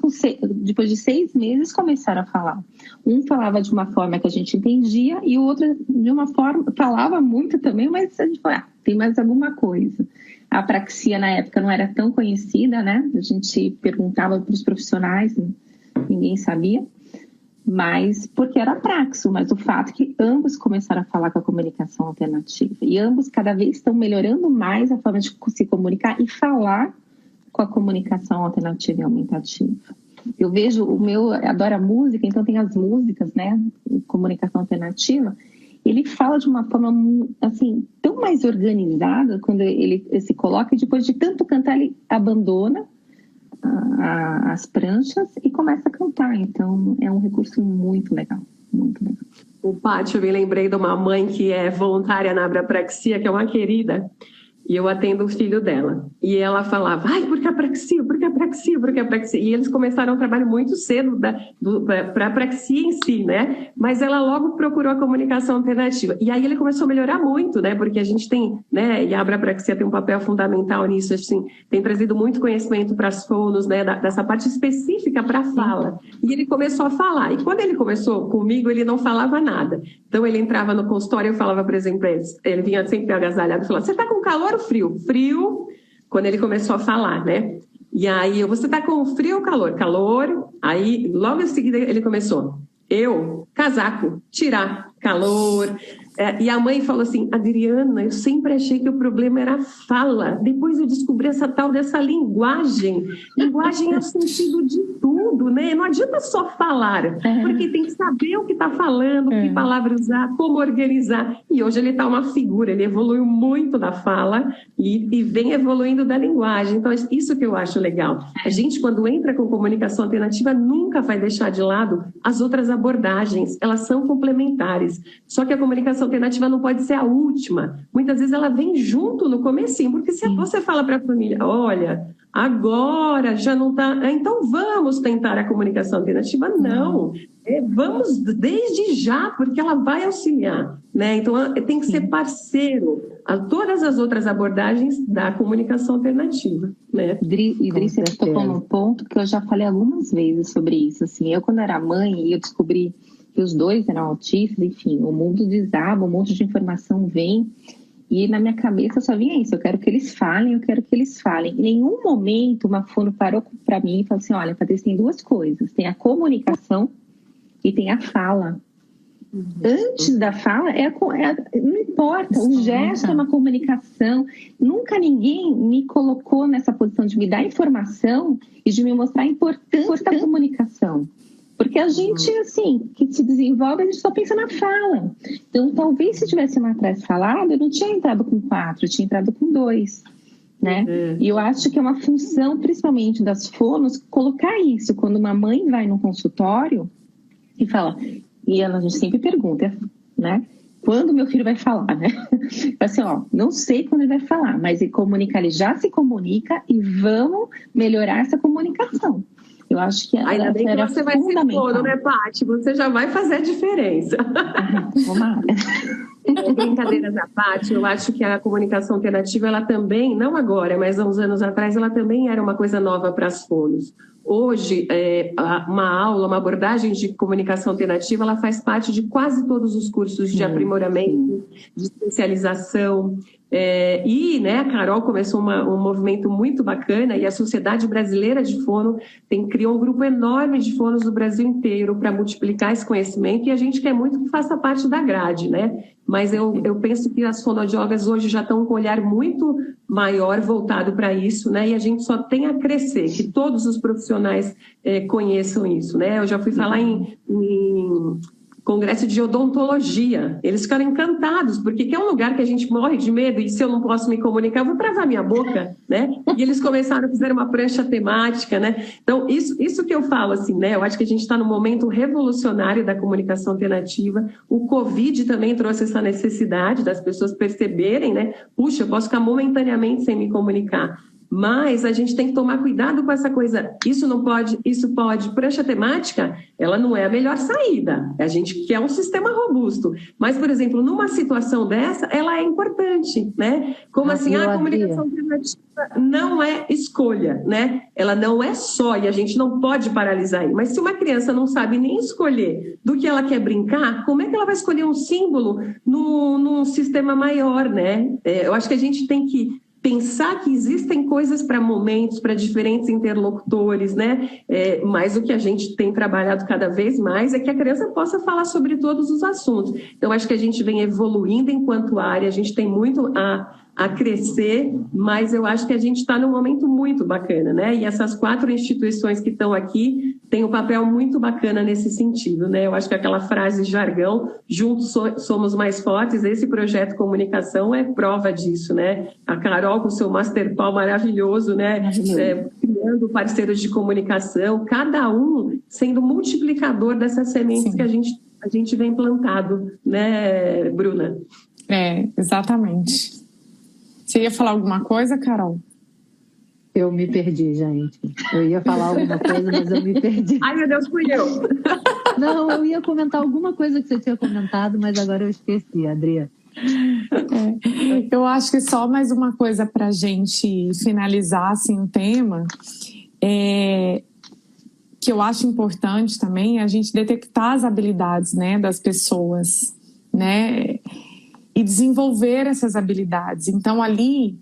depois de 6 meses, começaram a falar. Um falava de uma forma que a gente entendia e o outro de uma forma, falava muito também, mas a gente falou, tem mais alguma coisa. A apraxia na época não era tão conhecida, né? A gente perguntava para os profissionais, ninguém sabia. Mas porque era praxo, mas o fato é que ambos começaram a falar com a comunicação alternativa, e ambos cada vez estão melhorando mais a forma de se comunicar e falar com a comunicação alternativa e aumentativa. Eu vejo, o meu adora música, então tem as músicas, né, comunicação alternativa, ele fala de uma forma assim, tão mais organizada quando ele se coloca, e depois de tanto cantar ele abandona as pranchas e começa a cantar. Então é um recurso muito legal, muito legal. O Pátio, eu me lembrei de uma mãe que é voluntária na Abrapraxia, que é uma querida, e eu atendo o filho dela. E ela falava, por que apraxia, por que apraxia, por que apraxia? E eles começaram um trabalho muito cedo para a apraxia em si, né? Mas ela logo procurou a comunicação alternativa. E aí ele começou a melhorar muito, né? Porque a gente tem, né? E a Abrapraxia tem um papel fundamental nisso, assim, tem trazido muito conhecimento para as fonos, né? Dessa parte específica para a fala. E ele começou a falar. E quando ele começou comigo, ele não falava nada. Então ele entrava no consultório, eu falava, por exemplo, ele vinha sempre agasalhado e falava, você está com calor ou frio? Frio, quando ele começou a falar, né? E aí, você tá com frio ou calor? Calor. Aí, logo em seguida, ele começou. Casaco, tirar, calor. E a mãe falou assim, Adriana, eu sempre achei que o problema era a fala. Depois eu descobri essa tal dessa linguagem. Linguagem é o sentido de tudo, né? Não adianta só falar, porque tem que saber o que está falando, que palavra usar, como organizar. E hoje ele está uma figura, ele evoluiu muito da fala e vem evoluindo da linguagem. Então, isso que eu acho legal. A gente, quando entra com comunicação alternativa, nunca vai deixar de lado as outras abordagens. Elas são complementares. Só que a comunicação alternativa não pode ser a última. Muitas vezes ela vem junto no comecinho, porque se você fala para a família, olha, agora já não está, então vamos tentar a comunicação alternativa, não. Vamos desde já, porque ela vai auxiliar, né? Então tem que ser parceiro a todas as outras abordagens da comunicação alternativa, né? Idris, você tocou num ponto que eu já falei algumas vezes sobre isso. Assim, eu, quando era mãe, eu descobri que os dois eram autistas, enfim, o mundo desaba, um monte de informação vem, e na minha cabeça só vinha isso, eu quero que eles falem, eu quero que eles falem. Em nenhum momento uma fono parou para mim e falou assim, olha, Patrícia, tem 2 coisas, tem a comunicação e tem a fala. Antes da fala, não importa, o gesto é uma comunicação. Nunca ninguém me colocou nessa posição de me dar informação e de me mostrar a importância da comunicação. Porque a gente, assim, que se desenvolve, a gente só pensa na fala. Então, talvez se tivesse lá atrás falado, eu não tinha entrado com 4, eu tinha entrado com 2, né? E eu acho que é uma função, principalmente das fonos, colocar isso. Quando uma mãe vai no consultório e fala, e a gente sempre pergunta, né? quando meu filho vai falar, né? Assim, ó, não sei quando ele vai falar, mas ele comunicar, ele já se comunica e vamos melhorar essa comunicação. Eu acho que ainda bem que você vai se expor, né, Paty? Você já vai fazer a diferença. Tomara. Brincadeiras à parte, eu acho que a comunicação alternativa, ela também, não agora, mas há uns anos atrás, ela também era uma coisa nova para as fonos. Hoje, uma aula, uma abordagem de comunicação alternativa, ela faz parte de quase todos os cursos de aprimoramento, de especialização. E, né, a Carol começou um movimento muito bacana, e a Sociedade Brasileira de Fono criou um grupo enorme de fonos do Brasil inteiro para multiplicar esse conhecimento, e a gente quer muito que faça parte da grade, né? Mas eu penso que as fonoaudiólogas hoje já estão com um olhar muito maior voltado para isso, né? E a gente só tem a crescer, que todos os profissionais conheçam isso, né? Eu já fui falar em congresso de odontologia, eles ficaram encantados, porque é um lugar que a gente morre de medo, e se eu não posso me comunicar, eu vou travar minha boca, né? E eles começaram a fazer uma prancha temática, né? Então, isso que eu falo, assim, né? Eu acho que a gente está num momento revolucionário da comunicação alternativa. O Covid também trouxe essa necessidade das pessoas perceberem, né? Puxa, eu posso ficar momentaneamente sem me comunicar. Mas a gente tem que tomar cuidado com essa coisa, isso não pode, isso pode. Prancha temática, ela não é a melhor saída. A gente quer um sistema robusto. Mas, por exemplo, numa situação dessa, ela é importante, né? Como assim, a comunicação alternativa não é escolha, né? Ela não é só, e a gente não pode paralisar aí. Mas se uma criança não sabe nem escolher do que ela quer brincar, como é que ela vai escolher um símbolo num sistema maior, né? Eu acho que a gente tem que pensar que existem coisas para momentos, para diferentes interlocutores, né? Mas o que a gente tem trabalhado cada vez mais é que a criança possa falar sobre todos os assuntos. Então, acho que a gente vem evoluindo enquanto área, a gente tem muito a crescer, mas eu acho que a gente está num momento muito bacana, né? E essas 4 instituições que estão aqui têm um papel muito bacana nesse sentido, né? Eu acho que aquela frase jargão, juntos somos mais fortes, esse projeto Comunicação é prova disso, né? A Carol com o seu Masterpal maravilhoso, né? Criando parceiros de comunicação, cada um sendo multiplicador dessas sementes que a gente vem plantado, né, Bruna? Exatamente. Você ia falar alguma coisa, Carol? Eu me perdi, gente. Eu ia falar alguma coisa, mas eu me perdi. Ai, meu Deus, fui eu. Não, eu ia comentar alguma coisa que você tinha comentado, mas agora eu esqueci, Adria. Eu acho que só mais uma coisa para a gente finalizar assim, o tema, que eu acho importante também, é a gente detectar as habilidades, né, das pessoas, né? E desenvolver essas habilidades. Então, ali,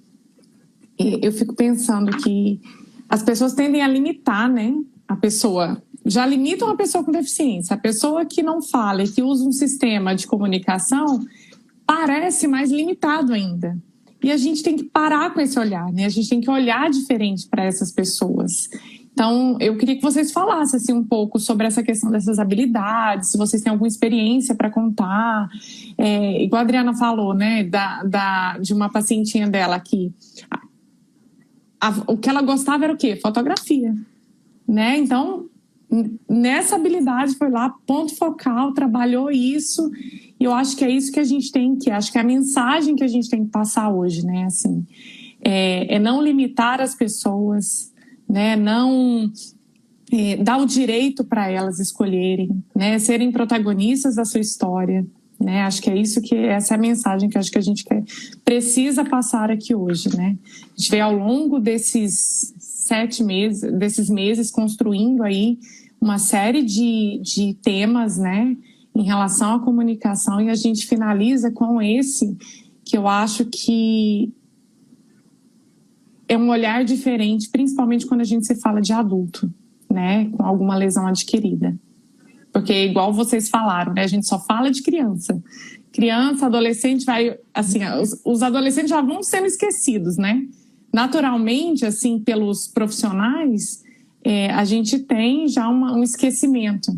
eu fico pensando que as pessoas tendem a limitar, né? A pessoa, já limitam a pessoa com deficiência. A pessoa que não fala e que usa um sistema de comunicação parece mais limitado ainda. E a gente tem que parar com esse olhar, né? A gente tem que olhar diferente para essas pessoas. Então, eu queria que vocês falassem assim, um pouco sobre essa questão dessas habilidades, se vocês têm alguma experiência para contar. Igual a Adriana falou, né, de uma pacientinha dela que o que ela gostava era o quê? Fotografia, né? Então, nessa habilidade foi lá, ponto focal, trabalhou isso, e eu acho que é isso que a gente tem que, acho que é a mensagem que a gente tem que passar hoje, né? Assim, não limitar as pessoas, né? Não dar o direito para elas escolherem, né? Serem protagonistas da sua história, né? Acho que é isso essa é a mensagem que acho que a gente precisa passar aqui hoje, né? A gente vê ao longo desses 7 meses, desses meses, construindo aí uma série de temas, né? Em relação à comunicação, e a gente finaliza com esse que eu acho que é um olhar diferente, principalmente quando a gente se fala de adulto, né, com alguma lesão adquirida. Porque, igual vocês falaram, né, a gente só fala de criança. Criança, adolescente, assim, os adolescentes já vão sendo esquecidos, né? Naturalmente, assim, pelos profissionais, a gente tem já um esquecimento.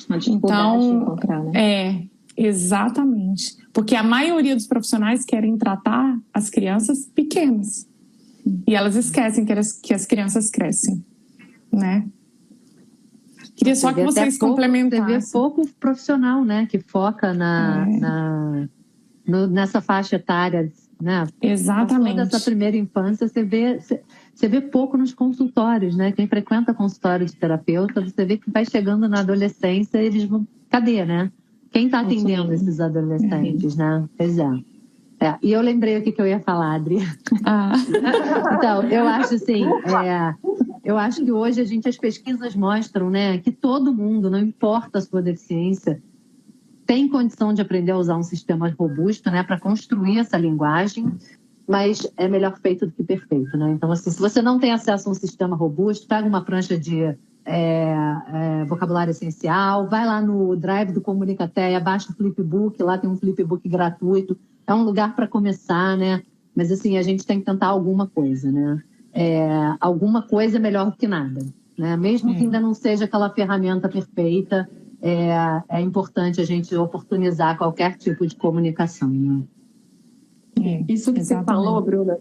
Uma dificuldade de encontrar, né? Exatamente. Porque a maioria dos profissionais querem tratar as crianças pequenas. E elas esquecem que as crianças crescem, né? Queria só que vocês complementassem. Você vê pouco profissional, né? Que foca na nessa faixa etária, né? Exatamente. Toda essa primeira infância, você vê pouco nos consultórios, né? Quem frequenta consultório de terapeuta, você vê que vai chegando na adolescência, eles vão... Cadê, né? Quem está atendendo esses adolescentes, né? Pois é. E eu lembrei o que eu ia falar, Adri. Então, eu acho assim, eu acho que hoje as pesquisas mostram, né, que todo mundo, não importa a sua deficiência, tem condição de aprender a usar um sistema robusto, né, para construir essa linguagem, mas é melhor feito do que perfeito, né? Então, assim, se você não tem acesso a um sistema robusto, pega uma prancha de vocabulário essencial, vai lá no Drive do Comunicateia, baixa o Flipbook, lá tem um Flipbook gratuito, é um lugar para começar, né? Mas assim, a gente tem que tentar alguma coisa, né? Alguma coisa é melhor do que nada, né? Mesmo que ainda não seja aquela ferramenta perfeita, é importante a gente oportunizar qualquer tipo de comunicação, né? Isso que você falou, Bruna,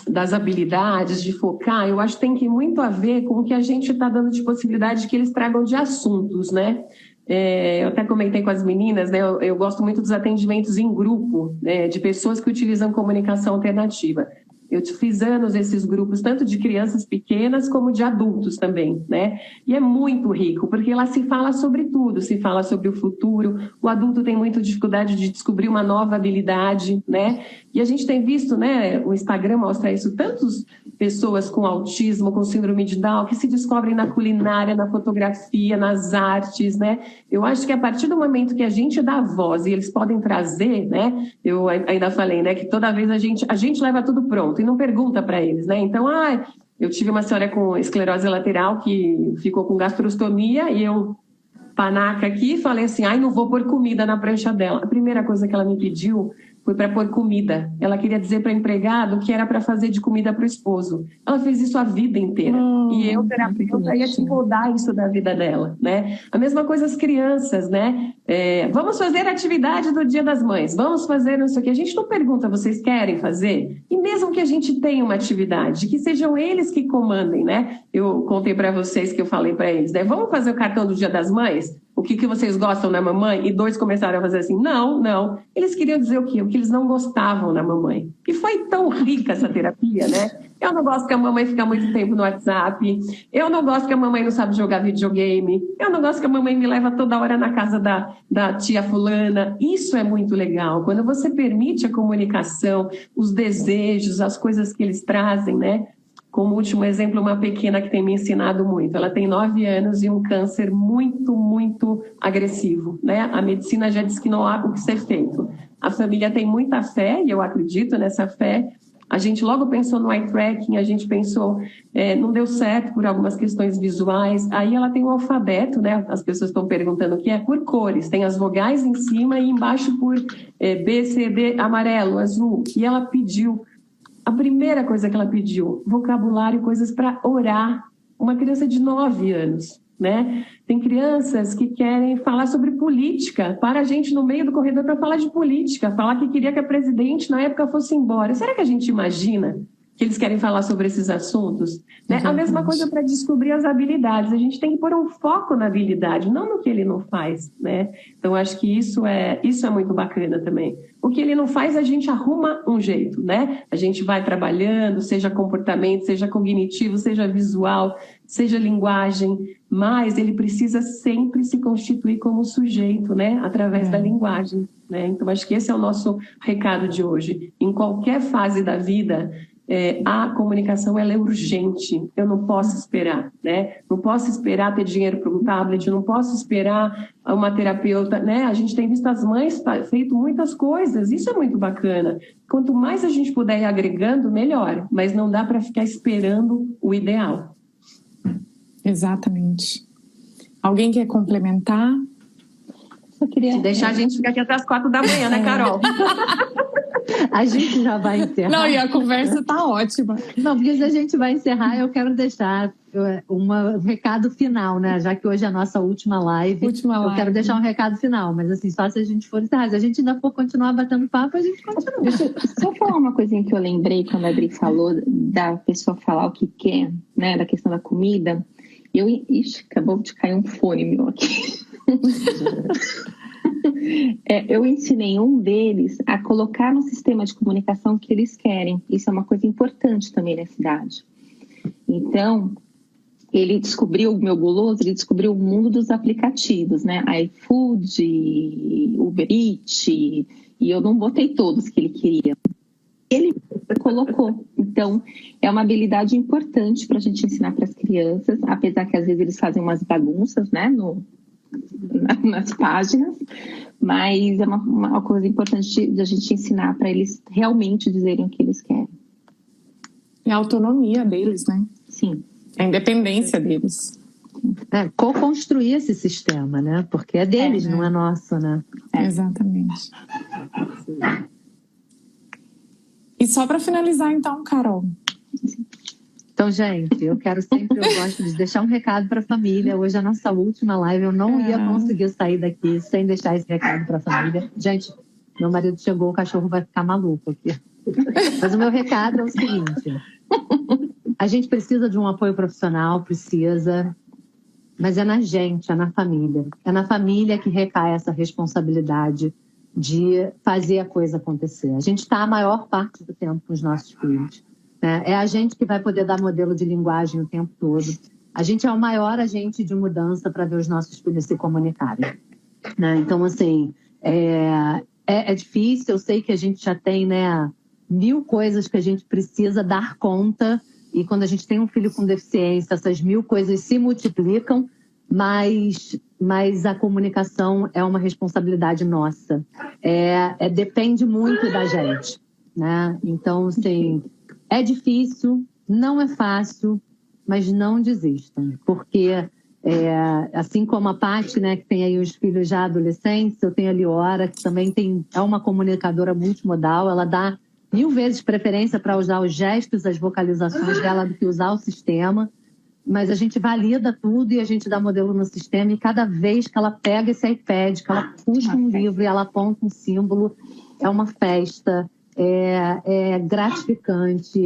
das habilidades, de focar, eu acho que tem muito a ver com o que a gente está dando de possibilidade que eles tragam de assuntos, né? Eu até comentei com as meninas, né? Eu gosto muito dos atendimentos em grupo, né, de pessoas que utilizam comunicação alternativa. Eu fiz anos esses grupos, tanto de crianças pequenas como de adultos também, né? E é muito rico, porque lá se fala sobre tudo, se fala sobre o futuro, o adulto tem muita dificuldade de descobrir uma nova habilidade, né? E a gente tem visto, né, o Instagram mostra isso, tantas pessoas com autismo, com síndrome de Down, que se descobrem na culinária, na fotografia, nas artes, né? Eu acho que a partir do momento que a gente dá voz e eles podem trazer, né? Eu ainda falei, né, que toda vez a gente leva tudo pronto e não pergunta para eles, né? Então, eu tive uma senhora com esclerose lateral que ficou com gastrostomia e eu, panaca aqui, falei assim, não vou pôr comida na prancha dela. A primeira coisa que ela me pediu foi para pôr comida. Ela queria dizer para o empregado que era para fazer de comida para o esposo. Ela fez isso a vida inteira. E eu, terapeuta, ia mudar isso da vida dela, né? A mesma coisa as crianças, né? Vamos fazer a atividade do Dia das Mães. Vamos fazer isso aqui. A gente não pergunta, vocês querem fazer? E mesmo que a gente tenha uma atividade, que sejam eles que comandem, né? Eu contei para vocês que eu falei para eles, né? Vamos fazer o cartão do Dia das Mães? O que vocês gostam da mamãe? E 2 começaram a fazer assim, não. Eles queriam dizer o quê? O que eles não gostavam da mamãe. E foi tão rica essa terapia, né? Eu não gosto que a mamãe fique muito tempo no WhatsApp. Eu não gosto que a mamãe não sabe jogar videogame. Eu não gosto que a mamãe me leva toda hora na casa da tia fulana. Isso é muito legal. Quando você permite a comunicação, os desejos, as coisas que eles trazem, né? Como último exemplo, uma pequena que tem me ensinado muito. Ela tem 9 anos e um câncer muito, muito agressivo, né? A medicina já disse que não há o que ser feito. A família tem muita fé, e eu acredito nessa fé. A gente logo pensou no eye tracking, a gente pensou, não deu certo por algumas questões visuais. Aí ela tem o alfabeto, né? As pessoas estão perguntando o que é por cores. Tem as vogais em cima e embaixo por B, C, D, amarelo, azul. E ela pediu... A primeira coisa que ela pediu, vocabulário, coisas para orar. Uma criança de 9 anos, né? Tem crianças que querem falar sobre política. Para a gente no meio do corredor para falar de política. Falar que queria que a presidente na época fosse embora. Será que a gente imagina que eles querem falar sobre esses assuntos? Né? A mesma coisa para descobrir as habilidades. A gente tem que pôr um foco na habilidade, não no que ele não faz, né? Então, acho que isso é muito bacana também. O que ele não faz, a gente arruma um jeito, né? A gente vai trabalhando, seja comportamento, seja cognitivo, seja visual, seja linguagem, mas ele precisa sempre se constituir como sujeito, né? Através da linguagem, né? Então, acho que esse é o nosso recado de hoje. Em qualquer fase da vida, a comunicação ela é urgente, eu não posso esperar, né? Não posso esperar ter dinheiro para um tablet, não posso esperar uma terapeuta, né? A gente tem visto as mães feito muitas coisas, isso é muito bacana. Quanto mais a gente puder ir agregando, melhor, mas não dá para ficar esperando o ideal. Exatamente. Alguém quer complementar? Eu queria... Se deixar a gente ficar aqui até as 4 da manhã, né, Carol? A gente já vai encerrar. Não, e a conversa tá ótima. Não, porque se a gente vai encerrar, eu quero deixar um recado final, né? Já que hoje é a nossa última live. Eu quero deixar um recado final, mas assim, só se a gente for encerrar. Se a gente ainda for continuar batendo papo, a gente continua. Deixa eu só falar uma coisinha que eu lembrei quando a Adri falou da pessoa falar o que quer, né? Da questão da comida. Ixi, acabou de cair um fone meu aqui. Eu ensinei um deles a colocar no sistema de comunicação que eles querem. Isso é uma coisa importante também na cidade. Então, ele descobriu, o meu guloso, ele descobriu o mundo dos aplicativos, né? iFood, Uber Eats, e eu não botei todos que ele queria. Ele colocou. Então, é uma habilidade importante para a gente ensinar para as crianças, apesar que às vezes eles fazem umas bagunças, né, nas páginas, mas é uma coisa importante de a gente ensinar para eles realmente dizerem o que eles querem. É a autonomia deles, né? Sim. A independência deles. Co-construir esse sistema, né? Porque é deles, não é nosso, né? Exatamente. E só para finalizar, então, Carol. Então, gente, eu gosto de deixar um recado para a família. Hoje é a nossa última live, eu não ia conseguir sair daqui sem deixar esse recado para a família. Gente, meu marido chegou, o cachorro vai ficar maluco aqui. Mas o meu recado é o seguinte: a gente precisa de um apoio profissional, mas é na gente, é na família. É na família que recai essa responsabilidade de fazer a coisa acontecer. A gente está a maior parte do tempo com os nossos filhos. Né? É a gente que vai poder dar modelo de linguagem o tempo todo. A gente é o maior agente de mudança para ver os nossos filhos se comunicarem. Né? Então, assim, é difícil. Eu sei que a gente já tem, né, 1000 coisas que a gente precisa dar conta. E quando a gente tem um filho com deficiência, essas 1000 coisas se multiplicam, mas a comunicação é uma responsabilidade nossa. Depende muito da gente. Né? Então, assim, é difícil, não é fácil, mas não desistam. Porque, assim como a Paty, né, que tem aí os filhos já adolescentes, eu tenho a Liora, que também é uma comunicadora multimodal, ela dá 1000 vezes preferência para usar os gestos, as vocalizações dela do que usar o sistema, mas a gente valida tudo e a gente dá modelo no sistema, e cada vez que ela pega esse iPad, que ela puxa um livro e ela aponta um símbolo, é uma festa, é gratificante,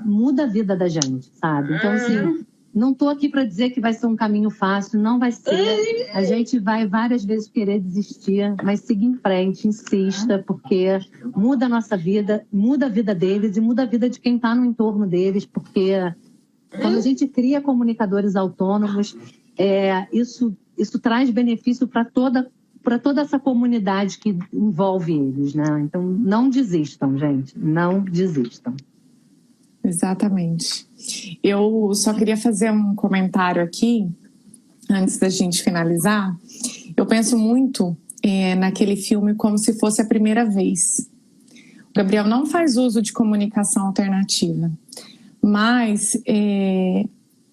muda a vida da gente, sabe? Então, assim, não estou aqui para dizer que vai ser um caminho fácil, não vai ser. A gente vai várias vezes querer desistir, mas siga em frente, insista, porque muda a nossa vida, muda a vida deles e muda a vida de quem está no entorno deles, porque quando a gente cria comunicadores autônomos, isso traz benefício para toda essa comunidade que envolve eles, né? Então, não desistam, gente, não desistam. Exatamente. Eu só queria fazer um comentário aqui, antes da gente finalizar. Eu penso muito naquele filme Como Se Fosse a Primeira Vez. O Gabriel não faz uso de comunicação alternativa, mas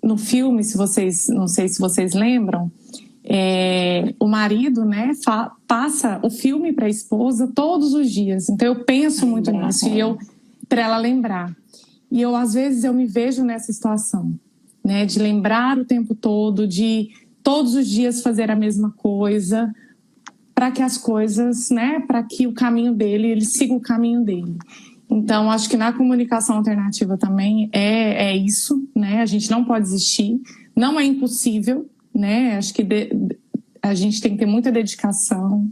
no filme, não sei se vocês lembram, o marido, né, passa o filme para a esposa todos os dias. Então eu penso muito nisso para ela lembrar. E às vezes eu me vejo nessa situação, né, de lembrar o tempo todo, de todos os dias fazer a mesma coisa, para que as coisas, né, para que o caminho dele, ele siga o caminho dele. Então, acho que na comunicação alternativa também é isso, né, a gente não pode desistir, não é impossível, né, acho que a gente tem que ter muita dedicação,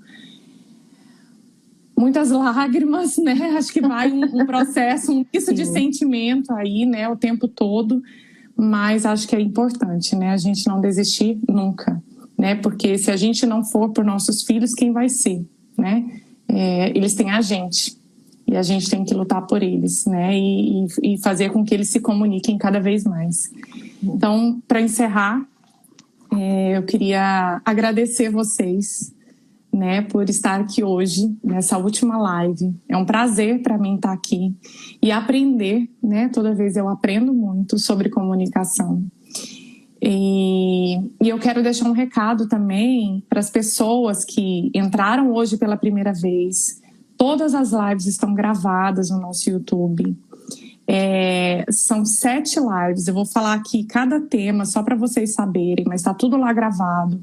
muitas lágrimas, né? Acho que vai um processo, um misto de sentimento aí, né? O tempo todo. Mas acho que é importante, né? A gente não desistir nunca, né? Porque se a gente não for por nossos filhos, quem vai ser, né? Eles têm a gente. E a gente tem que lutar por eles, né? E fazer com que eles se comuniquem cada vez mais. Então, para encerrar, eu queria agradecer vocês, né, por estar aqui hoje, nessa última live. É um prazer para mim estar aqui e aprender, né, toda vez eu aprendo muito sobre comunicação. E eu quero deixar um recado também para as pessoas que entraram hoje pela primeira vez. Todas as lives estão gravadas no nosso YouTube. São 7 lives, eu vou falar aqui cada tema só para vocês saberem, mas está tudo lá gravado.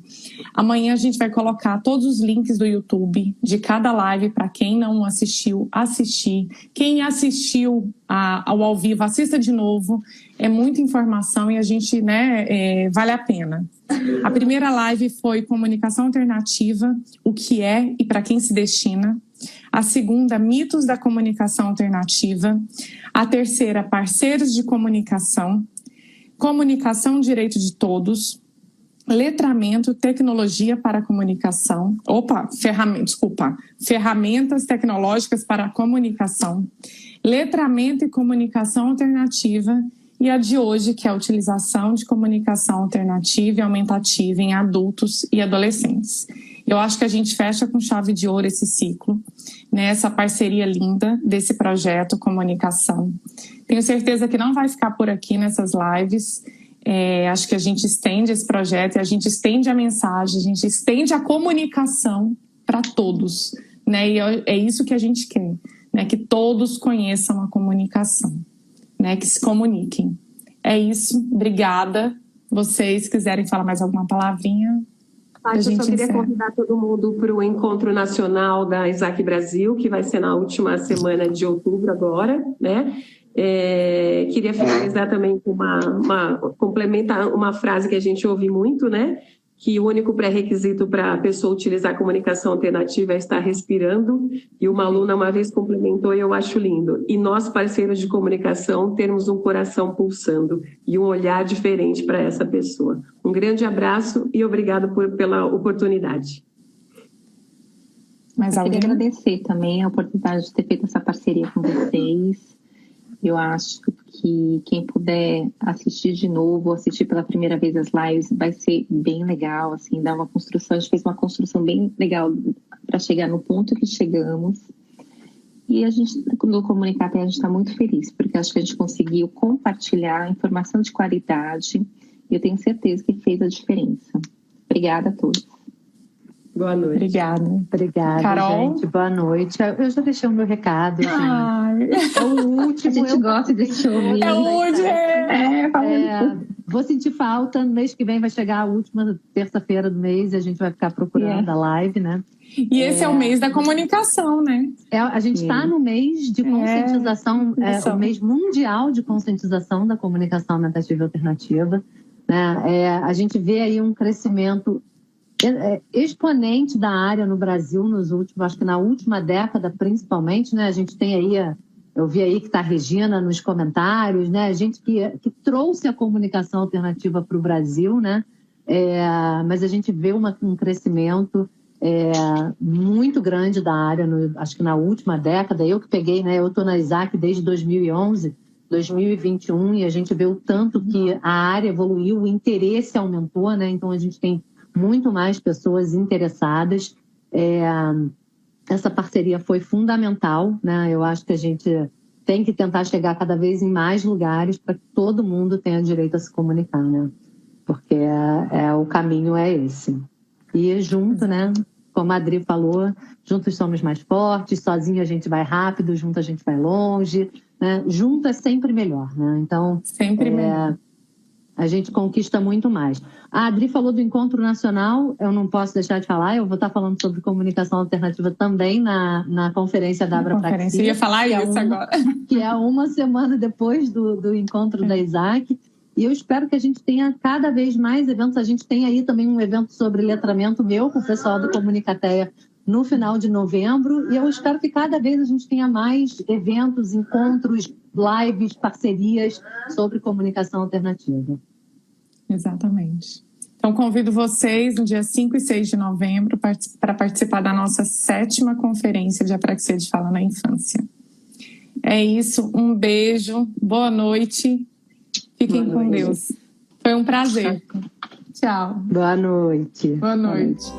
Amanhã a gente vai colocar todos os links do YouTube de cada live para quem não assistiu, assistir. Quem assistiu ao vivo, assista de novo. É muita informação e a gente, vale a pena. A primeira live foi comunicação alternativa, o que é e para quem se destina. A segunda, mitos da comunicação alternativa. A terceira, parceiros de comunicação. Comunicação, direito de todos. Letramento, tecnologia para a comunicação. Ferramentas tecnológicas para a comunicação. Letramento e comunicação alternativa. E a de hoje, que é a utilização de comunicação alternativa e aumentativa em adultos e adolescentes. Eu acho que a gente fecha com chave de ouro esse ciclo, essa parceria linda desse projeto Comunicação. Tenho certeza que não vai ficar por aqui nessas lives. Acho que a gente estende esse projeto e a gente estende a mensagem, a gente estende a comunicação para todos. E é isso que a gente quer, que todos conheçam a comunicação, que se comuniquem. É isso, obrigada. Vocês quiserem falar mais alguma palavrinha? Eu só queria convidar todo mundo para o Encontro Nacional da Isaac Brasil, que vai ser na última semana de outubro agora, Queria finalizar também com complementar uma frase que a gente ouve muito, que o único pré-requisito para a pessoa utilizar a comunicação alternativa é estar respirando, e uma aluna uma vez complementou e eu acho lindo. E nós, parceiros de comunicação, termos um coração pulsando e um olhar diferente para essa pessoa. Um grande abraço e obrigado pela oportunidade. Eu queria agradecer também a oportunidade de ter feito essa parceria com vocês. Eu acho que quem puder assistir de novo, assistir pela primeira vez as lives, vai ser bem legal, assim, dar uma construção. A gente fez uma construção bem legal para chegar no ponto que chegamos. E a gente, no Comunicação, a gente está muito feliz, porque acho que a gente conseguiu compartilhar informação de qualidade e eu tenho certeza que fez a diferença. Obrigada a todos. Boa noite. Obrigada, Carol? gente. Boa noite. Eu já deixei o meu recado. É o último. A gente gosta desse ouvir. É hoje. Vou sentir falta. No mês que vem vai chegar a última terça-feira do mês e a gente vai ficar procurando a live, E esse é o mês da comunicação, A gente está no mês de conscientização, o mês mundial de conscientização da comunicação aumentativa e alternativa. A gente vê aí um crescimento exponente da área no Brasil nos últimos, acho que na última década principalmente, A gente tem aí, eu vi aí que está a Regina nos comentários, A gente que trouxe a comunicação alternativa para o Brasil, Mas a gente vê um crescimento muito grande da área, acho que na última década. Eu que peguei, eu estou na Isaac desde 2011, 2021, e a gente vê o tanto que a área evoluiu, o interesse aumentou, Então a gente tem muito mais pessoas interessadas. Essa parceria foi fundamental, Eu acho que a gente tem que tentar chegar cada vez em mais lugares para que todo mundo tenha direito a se comunicar, Porque o caminho é esse. E junto, como a Adri falou, juntos somos mais fortes, sozinho a gente vai rápido, junto a gente vai longe, Junto é sempre melhor, Então, sempre melhor. A gente conquista muito mais. A Adri falou do Encontro Nacional, eu não posso deixar de falar, eu vou estar falando sobre comunicação alternativa também na conferência da Abra Praxia. Eu ia falar isso agora. Que é uma semana depois do encontro da Isaac. E eu espero que a gente tenha cada vez mais eventos. A gente tem aí também um evento sobre letramento meu com o pessoal do Comunicateia no final de novembro. E eu espero que cada vez a gente tenha mais eventos, encontros, lives, parcerias sobre comunicação alternativa. Exatamente. Então, convido vocês no dia 5 e 6 de novembro para participar da nossa 7ª conferência de Apraxia de Fala na Infância. É isso, um beijo, boa noite, fiquem com Deus. Foi um prazer. Tchau. Boa noite. Boa noite.